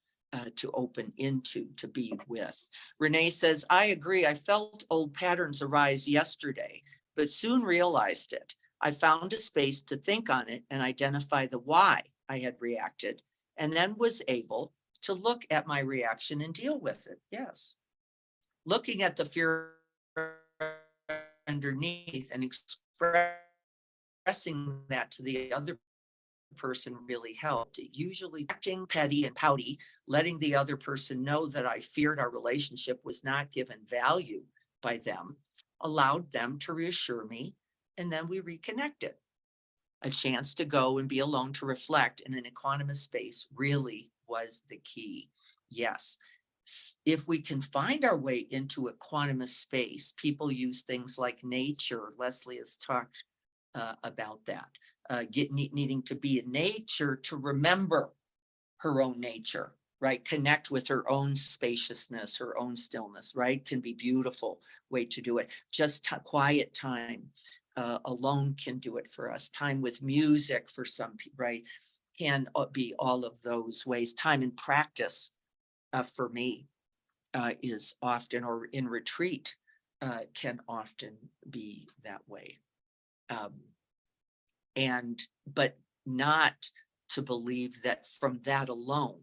to open into, to be with. Renee says, I agree. I felt old patterns arise yesterday, but soon realized it. I found a space to think on it and identify the why I had reacted, and then was able to look at my reaction and deal with it. Yes. Looking at the fear underneath and expressing that to the other person really helped. Usually acting petty and pouty, letting the other person know that I feared our relationship was not given value by them, allowed them to reassure me, and then we reconnected. A chance to go and be alone to reflect in an equanimous space really was the key. Yes. If we can find our way into a equanimous space, people use things like nature. Leslie has talked about that. Needing to be in nature to remember her own nature, right? Connect with her own spaciousness, her own stillness, right? Can be beautiful way to do it. Just quiet time alone can do it for us. Time with music for some people, right? Can be all of those ways. Time in practice for me is often, or in retreat, can often be that way. But not to believe that from that alone,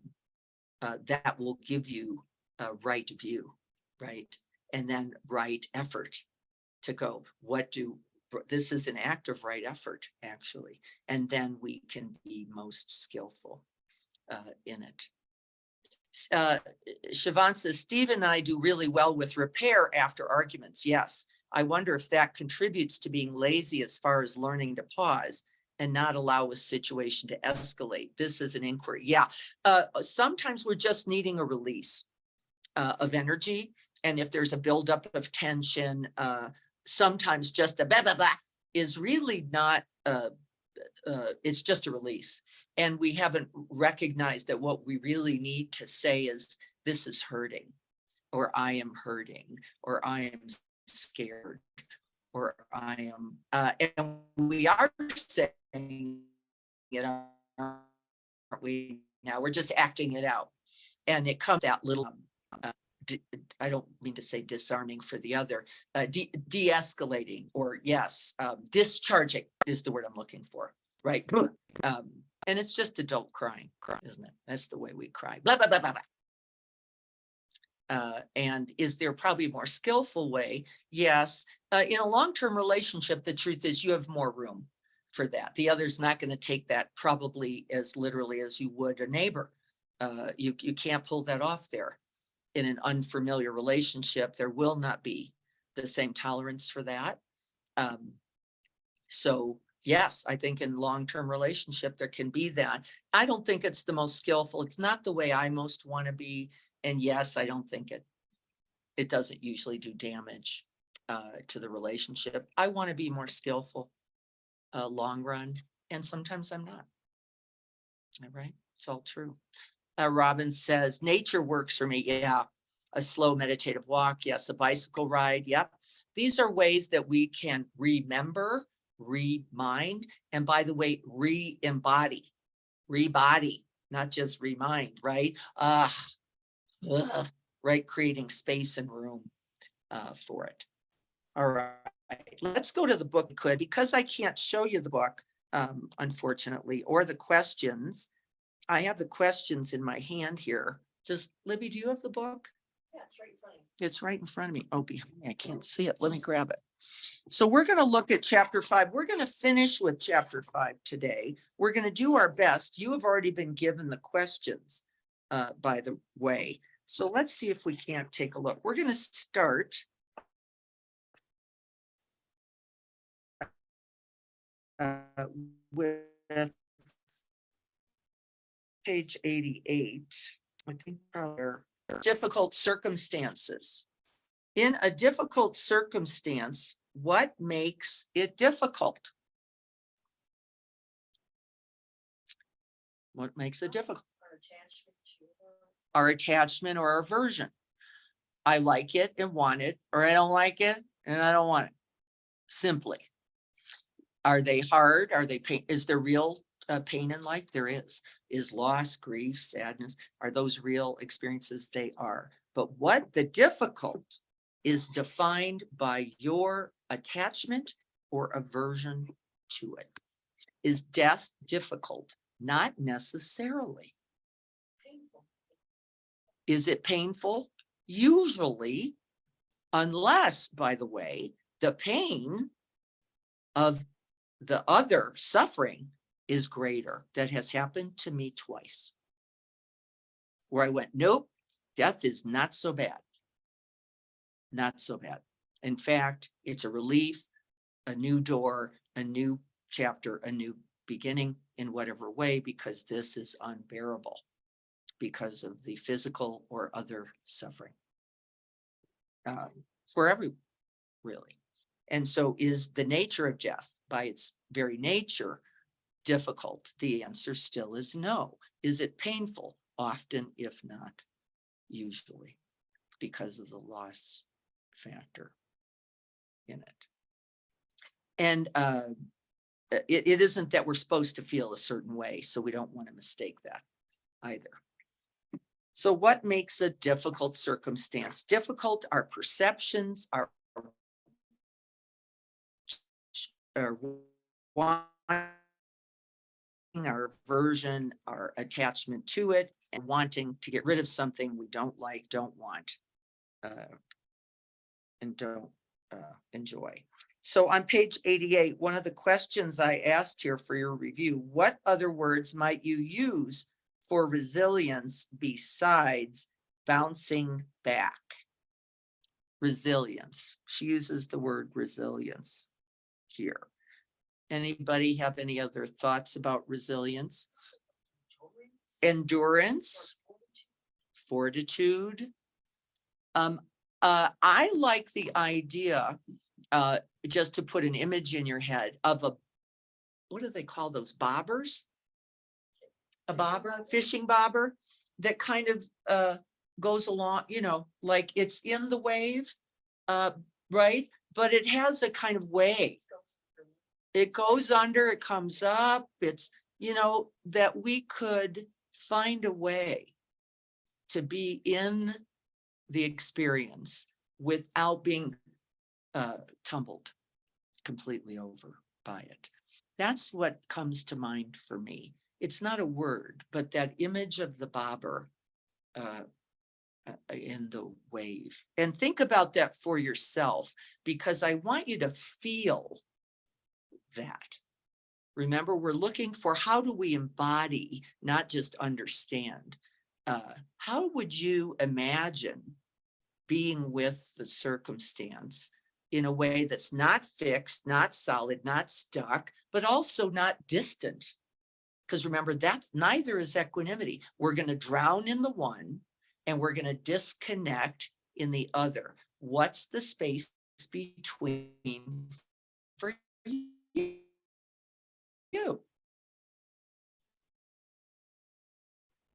that will give you a right view, right? And then right effort to go, this is an act of right effort, actually. And then we can be most skillful in it. Siobhan says, Steve and I do really well with repair after arguments. Yes. I wonder if that contributes to being lazy as far as learning to pause and not allow a situation to escalate. This is an inquiry. Yeah. Sometimes we're just needing a release of energy. And if there's a buildup of tension, sometimes just a blah, blah, blah is really not, it's just a release. And we haven't recognized that what we really need to say is, this is hurting, or I am hurting, or I am scared, or I am, and we are saying it, aren't we? Now we're just acting it out. And it comes that little, I don't mean to say disarming for the other, de-escalating, or yes, discharging is the word I'm looking for, right? And it's just adult crying, isn't it? That's the way we cry. Blah, blah, blah, blah, blah. And is there probably a more skillful way? Yes. In a long-term relationship, the truth is you have more room for that. The other's not going to take that probably as literally as you would a neighbor. You can't pull that off there. In an unfamiliar relationship, there will not be the same tolerance for that. So yes, I think in long-term relationship, there can be that. I don't think it's the most skillful. It's not the way I most want to be. And yes, I don't think it doesn't usually do damage to the relationship. I want to be more skillful long run. And sometimes I'm not. All right. It's all true. Robin says, nature works for me. Yeah. A slow meditative walk. Yes. A bicycle ride. Yep. These are ways that we can remember, remind, and by the way, re-embody, not just remind, right? Right. Creating space and room for it. All right. Let's go to the book, because I can't show you the book, unfortunately, or the questions. I have the questions in my hand here. Libby, do you have the book? Yeah, it's right in front of you. It's right in front of me. Oh, behind me. I can't see it. Let me grab it. So we're going to look at chapter 5. We're going to finish with chapter 5 today. We're going to do our best. You have already been given the questions, by the way. So let's see if we can't take a look. We're going to start with page 88. I think probably difficult circumstances. In a difficult circumstance, what makes it difficult? What makes it difficult? Our attachment to Our attachment or aversion. I like it and want it, or I don't like it and I don't want it. Simply. Are they hard? Are they pain? Is there real pain in life? There is. Is loss, grief, sadness? Are those real experiences? They are. But what the difficult is defined by your attachment or aversion to it. Is death difficult? Not necessarily. painful. Is it painful? Usually, unless, by the way, the pain of the other suffering is greater. That has happened to me twice. Where I went, nope, death is not so bad. Not so bad. In fact, it's a relief, a new door, a new chapter, a new beginning in whatever way, because this is unbearable because of the physical or other suffering. For everyone, really. And so is the nature of death by its very nature difficult? The answer still is no. Is it painful? Often, if not usually, because of the loss factor in it. And it isn't that we're supposed to feel a certain way, so we don't want to mistake that either. So what makes a difficult circumstance difficult? Our perceptions, our our aversion, our attachment to it, and wanting to get rid of something we don't like, don't want, and don't enjoy. So on page 88, one of the questions I asked here for your review, what other words might you use for resilience besides bouncing back? Resilience. She uses the word resilience here. Anybody have any other thoughts about resilience? Endurance, fortitude. I like the idea, just to put an image in your head of a, what do they call those, bobbers? A bobber, fishing bobber, that kind of goes along, you know, like it's in the wave, right? But it has a kind of way. It goes under, it comes up. It's, you know, that we could find a way to be in the experience without being tumbled completely over by it. That's what comes to mind for me. It's not a word, but that image of the bobber in the wave. And think about that for yourself, because I want you to feel that. Remember, we're looking for how do we embody, not just understand. How would you imagine being with the circumstance in a way that's not fixed, not solid, not stuck, but also not distant? Because remember, that's neither is equanimity. We're going to drown in the one and we're going to disconnect in the other. What's the space between for you?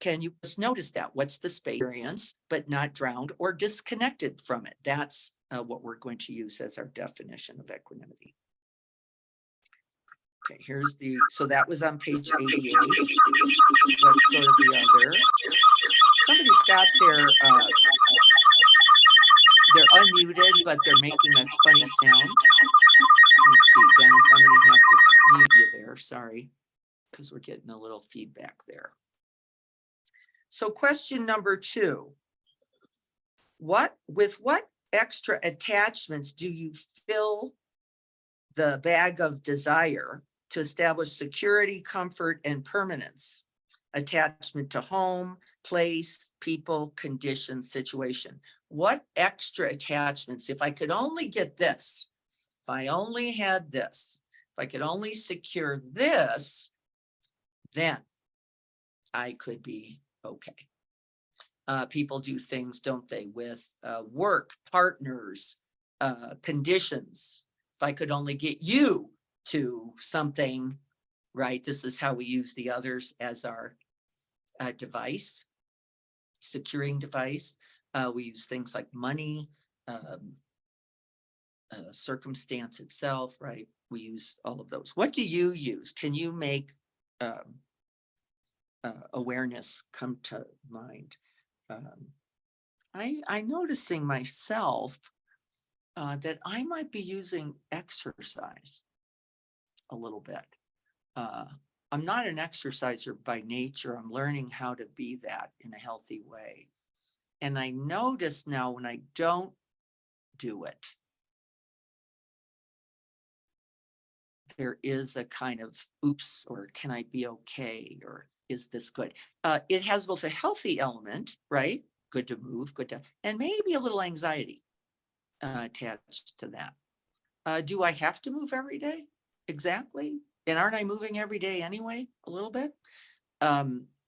Can you just notice that? What's the space experience, but not drowned or disconnected from it? That's what we're going to use as our definition of equanimity. Okay, here's the, so that was on page 88. Let's go to the other. Somebody's got their, they're unmuted, but they're making a funny sound. Let me see, Dennis, I'm gonna have to mute you there, sorry, because we're getting a little feedback there. So question number 2, with what extra attachments do you fill the bag of desire to establish security, comfort, and permanence? Attachment to home, place, people, condition, situation. What extra attachments, if I could only get this, if I only had this, if I could only secure this, then I could be okay. People do things, don't they, with work, partners, conditions. If I could only get you to something, right? This is how we use the others as our device, securing device. We use things like money, circumstance itself, right? We use all of those. What do you use? Can you make awareness come to mind? I'm noticing myself that I might be using exercise a little bit. I'm not an exerciser by nature. I'm learning how to be that in a healthy way. And I notice now when I don't do it, there is a kind of oops, or can I be okay? Or is this good? It has both a healthy element, right? Good to move, good to, and maybe a little anxiety attached to that. Do I have to move every day? Exactly. And aren't I moving every day anyway, a little bit?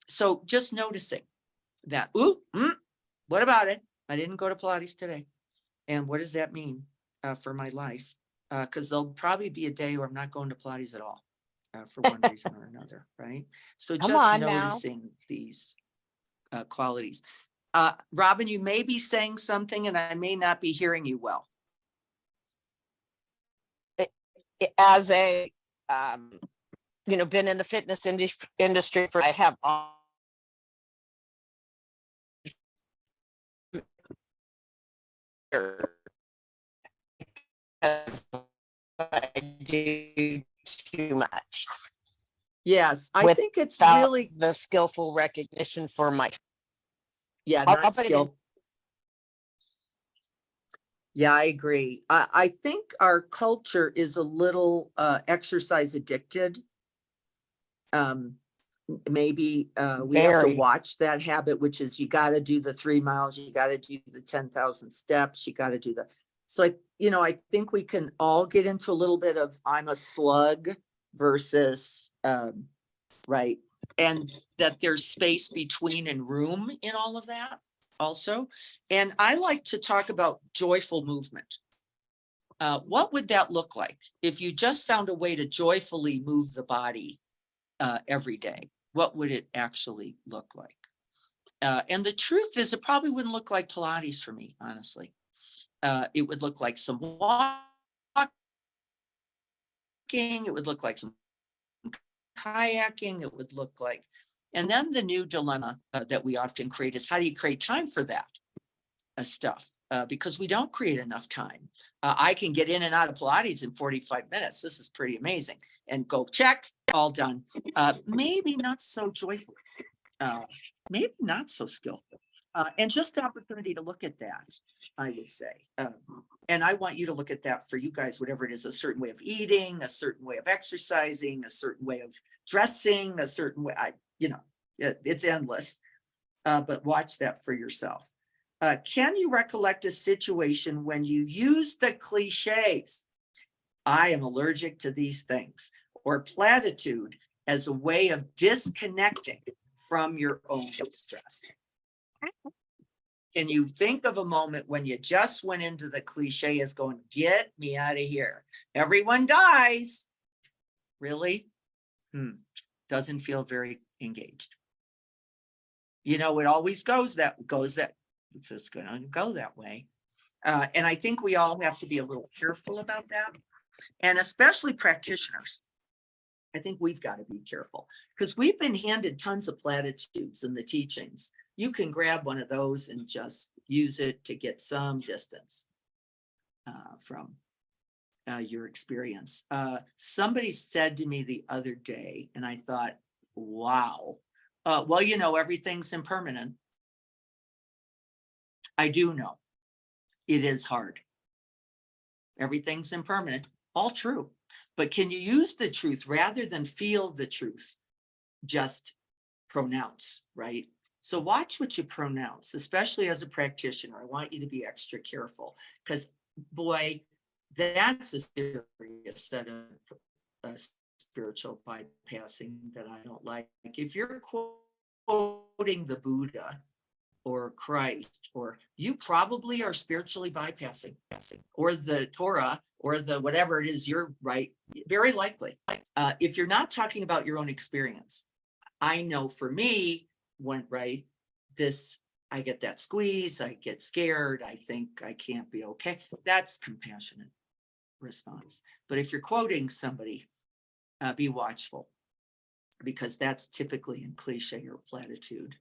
So just noticing that, what about it? I didn't go to Pilates today. And what does that mean for my life? Because there'll probably be a day where I'm not going to Pilates at all for one reason or another, right? So Come just on now. noticing these qualities. Robin, you may be saying something and I may not be hearing you well. As a, been in the fitness industry for, I have I do too much. Yes, I Without think it's really, the skillful recognition for my. yeah, I'll not put it in. skill. Yeah, I agree. I think our culture is a little exercise addicted. Maybe we have to Very. watch that habit, which is you got to do the 3 miles, you got to do the 10,000 steps, you got to do the. So I think we can all get into a little bit of I'm a slug versus right, and that there's space between and room in all of that also. And I like to talk about joyful movement. What would that look like if you just found a way to joyfully move the body every day? What would it actually look like? And the truth is, it probably wouldn't look like Pilates for me, honestly. It would look like some walking. It would look like some kayaking. It would look like, and then the new dilemma that we often create is how do you create time for that stuff? Because we don't create enough time. I can get in and out of Pilates in 45 minutes. This is pretty amazing. And go check, all done. Maybe not so joyful, maybe not so skillful. And just the opportunity to look at that, I would say. And I want you to look at that for you guys, whatever it is, a certain way of eating, a certain way of exercising, a certain way of dressing, a certain way, it's endless. But watch that for yourself. Can you recollect a situation when you use the cliches? I am allergic to these things, or platitude as a way of disconnecting from your own stress. Can you think of a moment when you just went into the cliche as going, get me out of here? Everyone dies. Really? Doesn't feel very engaged. It always goes that, it's just going to go that way. And I think we all have to be a little careful about that. And especially practitioners. I think we've got to be careful because we've been handed tons of platitudes in the teachings. You can grab one of those and just use it to get some distance from your experience. Somebody said to me the other day, and I thought, wow, well, everything's impermanent. I do know it is hard. Everything's impermanent, all true. But can you use the truth rather than feel the truth? Just pronounce, right? So watch what you pronounce, especially as a practitioner. I want you to be extra careful because, boy, that's a serious set of spiritual bypassing that I don't like. If you're quoting the Buddha or Christ, or you probably are spiritually bypassing, or the Torah, or the whatever it is you're right, very likely. If you're not talking about your own experience, I know for me, when right, this, I get that squeeze, I get scared, I think I can't be okay. That's compassionate response. But if you're quoting somebody, be watchful, because that's typically in cliche or platitude.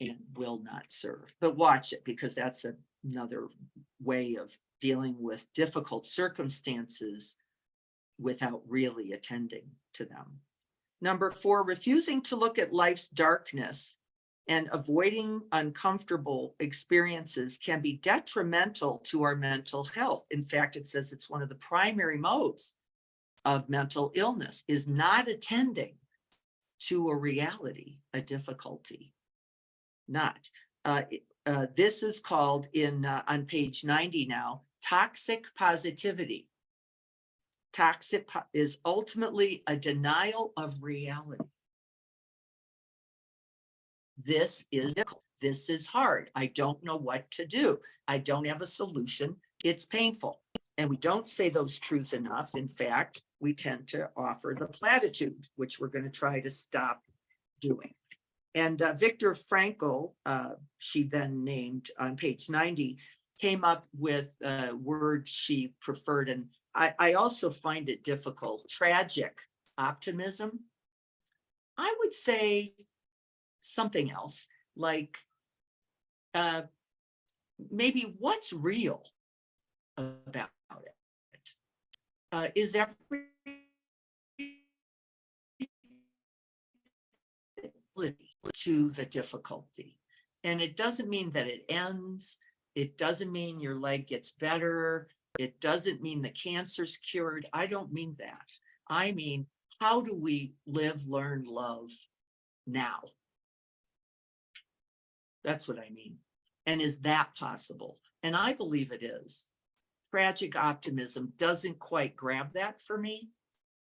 And will not serve, but watch it, because that's another way of dealing with difficult circumstances without really attending to them. Number 4, refusing to look at life's darkness and avoiding uncomfortable experiences can be detrimental to our mental health. In fact, it says it's one of the primary modes of mental illness, is not attending to a reality, a difficulty. Not. This is called on page 90 now, toxic positivity. Toxic is ultimately a denial of reality. This is difficult. This is hard. I don't know what to do. I don't have a solution. It's painful. And we don't say those truths enough. In fact, we tend to offer the platitude, which we're going to try to stop doing. And Viktor Frankl, she then named on page 90, came up with a word she preferred. And I also find it difficult, tragic optimism. I would say something else, like maybe what's real about it. Is every to the difficulty. And it doesn't mean that it ends. It doesn't mean your leg gets better. It doesn't mean the cancer's cured. I don't mean that. I mean, how do we live, learn, love now? That's what I mean. And is that possible? And I believe it is. Tragic optimism doesn't quite grab that for me,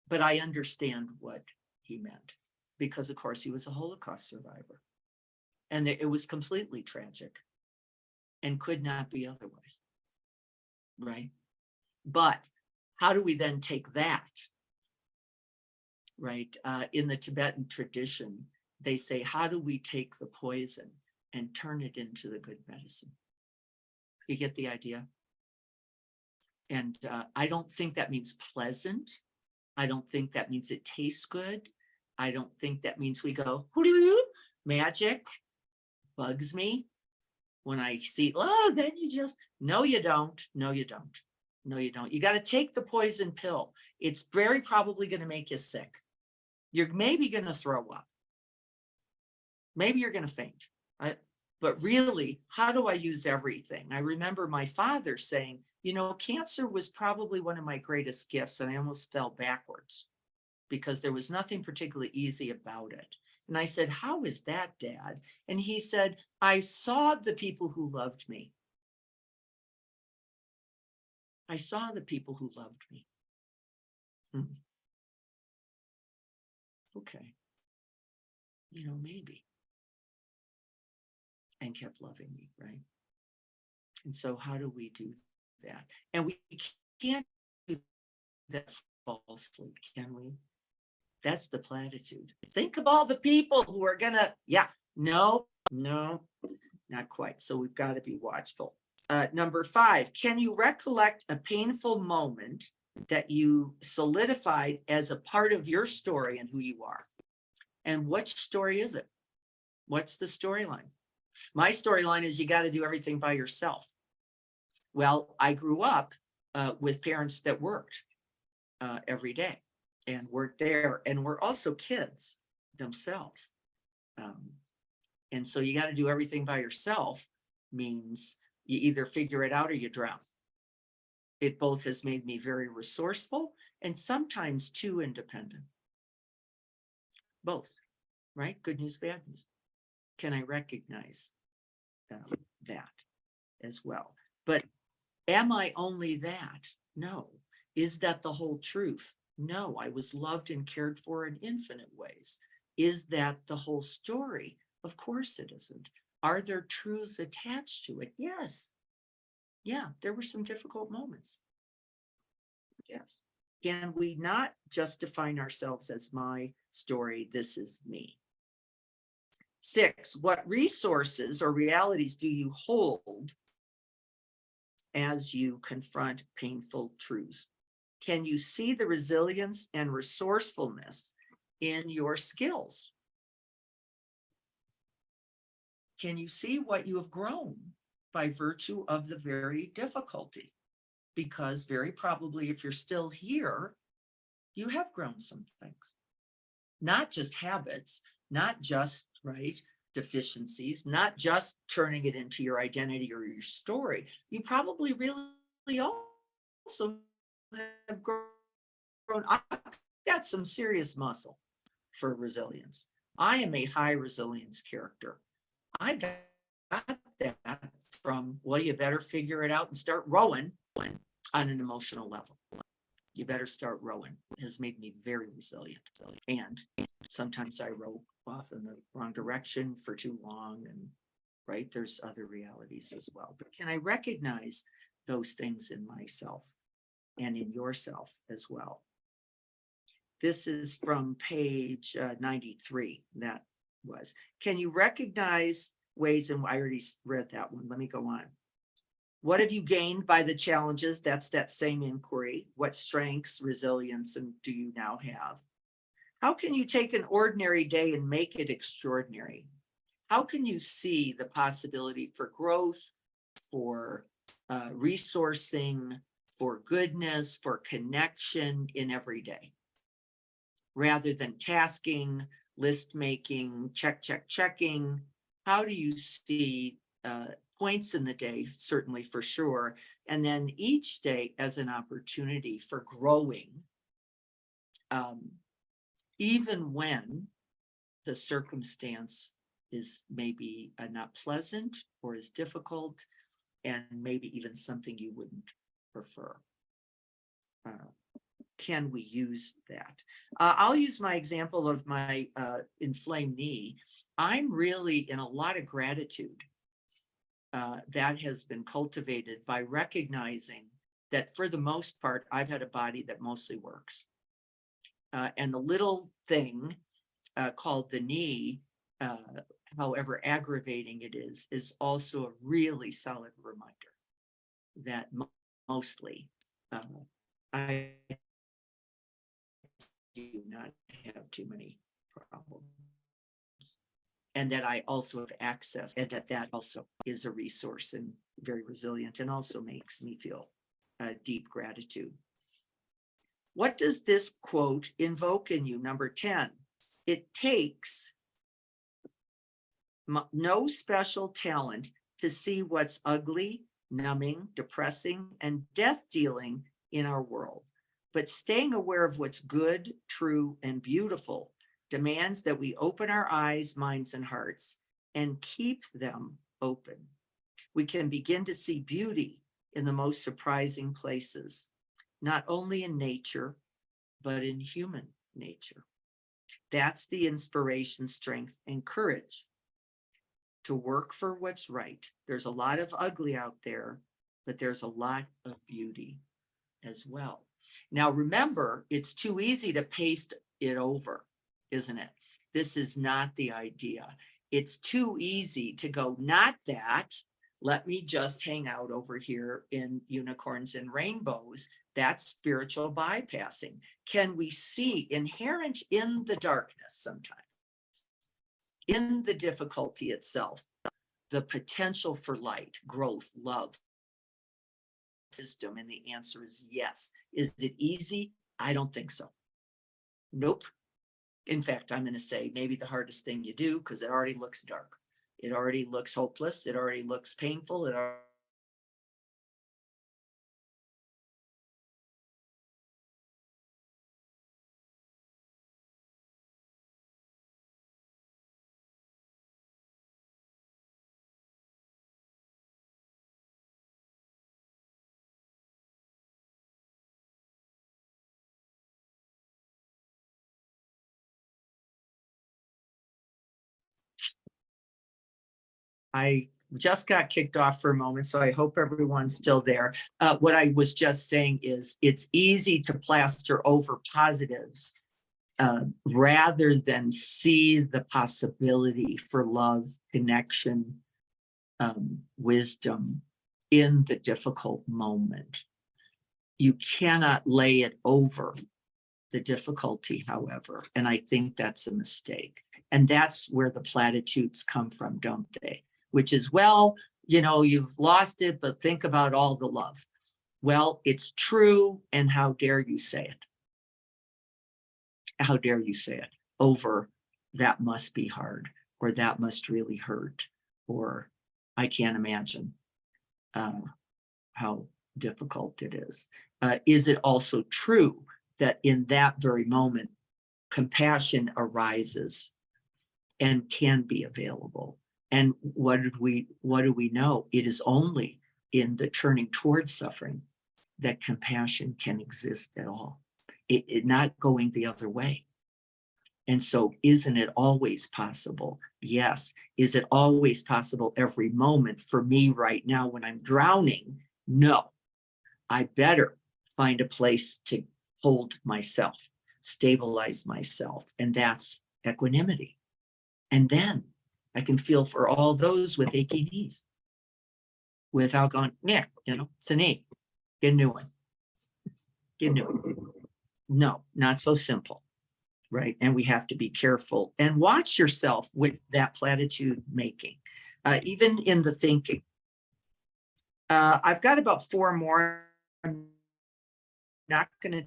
but I understand what he meant. Because of course he was a Holocaust survivor, and it was completely tragic and could not be otherwise, right? But how do we then take that, right? In the Tibetan tradition, they say, how do we take the poison and turn it into the good medicine? You get the idea? And I don't think that means pleasant. I don't think that means it tastes good. I don't think that means we go, magic bugs me when I see, oh, then you just, no, you don't. No, you don't. No, you don't. You got to take the poison pill. It's very probably going to make you sick. You're maybe going to throw up. Maybe you're going to faint. But really, how do I use everything? I remember my father saying, you know, cancer was probably one of my greatest gifts, and I almost fell backwards, because there was nothing particularly easy about it. And I said, how is that, Dad? And he said, I saw the people who loved me. I saw the people who loved me. Okay. You know, maybe. And kept loving me, right? And so how do we do that? And we can't do that falsely, can we? That's the platitude. Think of all the people who are gonna, no, not quite. So we've got to be watchful. Number 5, can you recollect a painful moment that you solidified as a part of your story and who you are? And which story is it? What's the storyline? My storyline is you got to do everything by yourself. Well, I grew up with parents that worked every day and weren't there, and were also kids themselves. And so you got to do everything by yourself means you either figure it out or you drown. It both has made me very resourceful and sometimes too independent. Both, right? Good news, bad news. Can I recognize that as well? But am I only that? No. Is that the whole truth? No, I was loved and cared for in infinite ways Is that the whole story? Of course it isn't. Are there truths attached to it? Yes. Yeah, there were some difficult moments. Yes. Can we not just define ourselves as my story? This is me. 6, what resources or realities do you hold as you confront painful truths? Can you see the resilience and resourcefulness in your skills? Can you see what you have grown by virtue of the very difficulty? Because very probably if you're still here, you have grown some things. Not just habits, not just, right, deficiencies, not just turning it into your identity or your story. You probably really also have grown. I've got some serious muscle for resilience. I am a high resilience character. I got that from, well, you better figure it out and start rowing on an emotional level. You better start rowing. It has made me very resilient. And sometimes I row off in the wrong direction for too long. And right, there's other realities as well. But can I recognize those things in myself and in yourself as well? This is from page 93. That was, can you recognize ways, and I already read that one. Let me go on. What have you gained by the challenges? That's that same inquiry. What strengths, resilience, and do you now have? How can you take an ordinary day and make it extraordinary? How can you see the possibility for growth, for resourcing, for goodness, for connection in every day? Rather than tasking, list making, checking, how do you see points in the day, certainly for sure, and then each day as an opportunity for growing, even when the circumstance is maybe not pleasant or is difficult, and maybe even something you wouldn't prefer. Can we use that? I'll use my example of my inflamed knee. I'm really in a lot of gratitude that has been cultivated by recognizing that for the most part, I've had a body that mostly works. And the little thing called the knee, however aggravating it is also a really solid reminder that mostly I do not have too many problems. And that I also have access, and that also is a resource and very resilient, and also makes me feel deep gratitude. What does this quote invoke in you? Number 10, it takes no special talent to see what's ugly, numbing, depressing, and death-dealing in our world. But staying aware of what's good, true, and beautiful demands that we open our eyes, minds, and hearts and keep them open. We can begin to see beauty in the most surprising places, not only in nature, but in human nature. That's the inspiration, strength, and courage to work for what's right. There's a lot of ugly out there, but there's a lot of beauty as well. Now, remember, it's too easy to paste it over, isn't it? This is not the idea. It's too easy to go, not that. Let me just hang out over here in unicorns and rainbows. That's spiritual bypassing. Can we see inherent in the darkness sometimes, in the difficulty itself, the potential for light, growth, love, wisdom? And the answer is yes. Is it easy? I don't think so. Nope. In fact, I'm going to say maybe the hardest thing you do, because it already looks dark. It already looks hopeless. It already looks painful. It already I just got kicked off for a moment, so I hope everyone's still there. What I was just saying is it's easy to plaster over positives rather than see the possibility for love, connection, wisdom in the difficult moment. You cannot lay it over the difficulty, however, and I think that's a mistake. And that's where the platitudes come from, don't they? Which is, well, you know, you've lost it, but think about all the love. Well, it's true, and how dare you say it? How dare you say it over that must be hard, or that must really hurt, or I can't imagine how difficult it is. Is it also true that in that very moment, compassion arises and can be available? And what do we know? It is only in the turning towards suffering that compassion can exist at all. It not going the other way. And so isn't it always possible? Yes. Is it always possible every moment for me right now when I'm drowning? No. I better find a place to hold myself, stabilize myself, and that's equanimity. And then I can feel for all those with achy knees without going, yeah, you know, it's a knee, get a new one, get a new one. No, not so simple, right? And we have to be careful and watch yourself with that platitude making, even in the thinking. I've got about 4 more. I'm not going to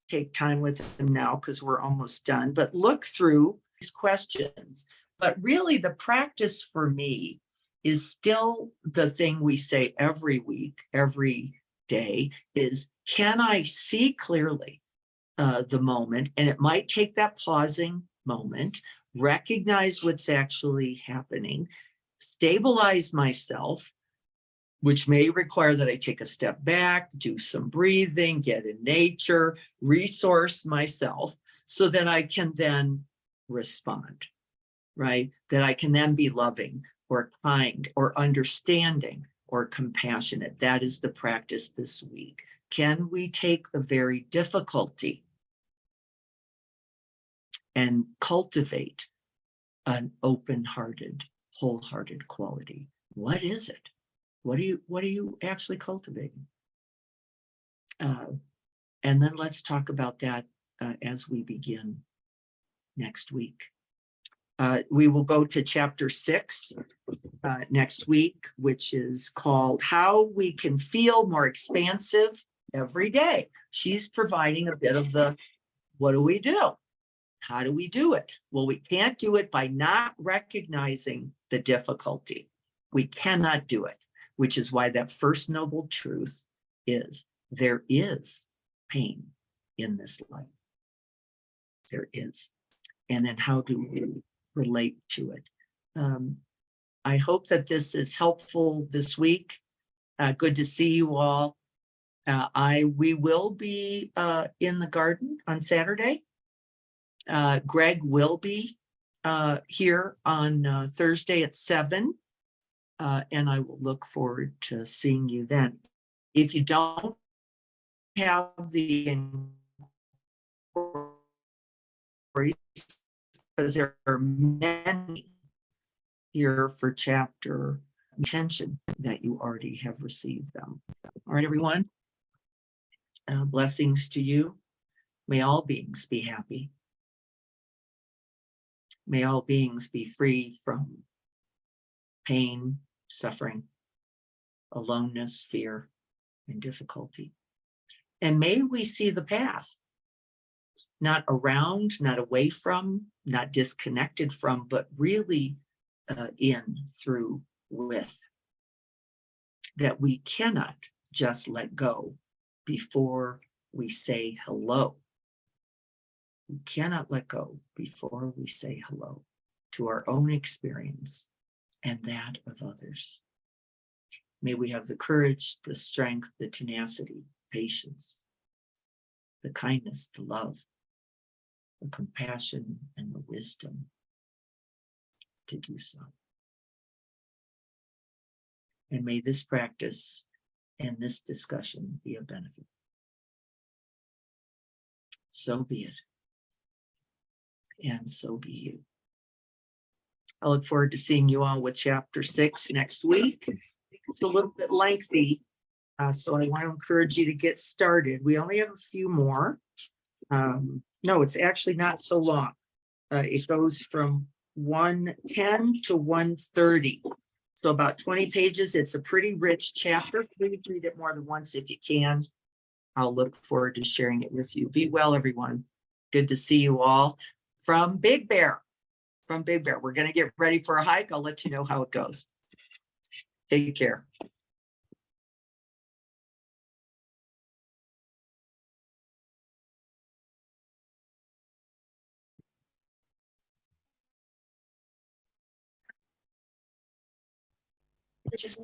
take time with them now because we're almost done, but look through these questions. But really the practice for me is still the thing we say every week, every day is, can I see clearly the moment? And it might take that pausing moment, recognize what's actually happening, stabilize myself, which may require that I take a step back, do some breathing, get in nature, resource myself so that I can then respond, right? That I can then be loving or kind or understanding or compassionate. That is the practice this week. Can we take the very difficulty and cultivate an open-hearted, wholehearted quality? What is it? What are you actually cultivating? And then let's talk about that as we begin next week. We will go to chapter 6 next week, which is called How We Can Feel More Expansive Every Day. She's providing a bit of the, what do we do? How do we do it? Well, we can't do it by not recognizing the difficulty. We cannot do it, which is why that first noble truth is there is pain in this life. There is. And then how do we relate to it? I hope that this is helpful this week. Good to see you all. We will be in the garden on Saturday. Greg will be here on Thursday at 7. And I will look forward to seeing you then. If you don't have the inquiries, because there are many here for chapter intention that you already have received them. All right, everyone. Blessings to you. May all beings be happy. May all beings be free from pain, suffering, aloneness, fear, and difficulty. And may we see the path, not around, not away from, not disconnected from, but really in, through, with. That we cannot just let go before we say hello. We cannot let go before we say hello to our own experience and that of others. May we have the courage, the strength, the tenacity, patience, the kindness, the love, the compassion, and the wisdom to do so. And may this practice and this discussion be a benefit. So be it. And so be you. I look forward to seeing you all with chapter 6 next week. It's a little bit lengthy, so I want to encourage you to get started. We only have a few more. No, it's actually not so long. It goes from 110 to 130. So about 20 pages. It's a pretty rich chapter. Please read it more than once if you can. I'll look forward to sharing it with you. Be well, everyone. Good to see you all from Big Bear. From Big Bear. We're going to get ready for a hike. I'll let you know how it goes. Take care. Just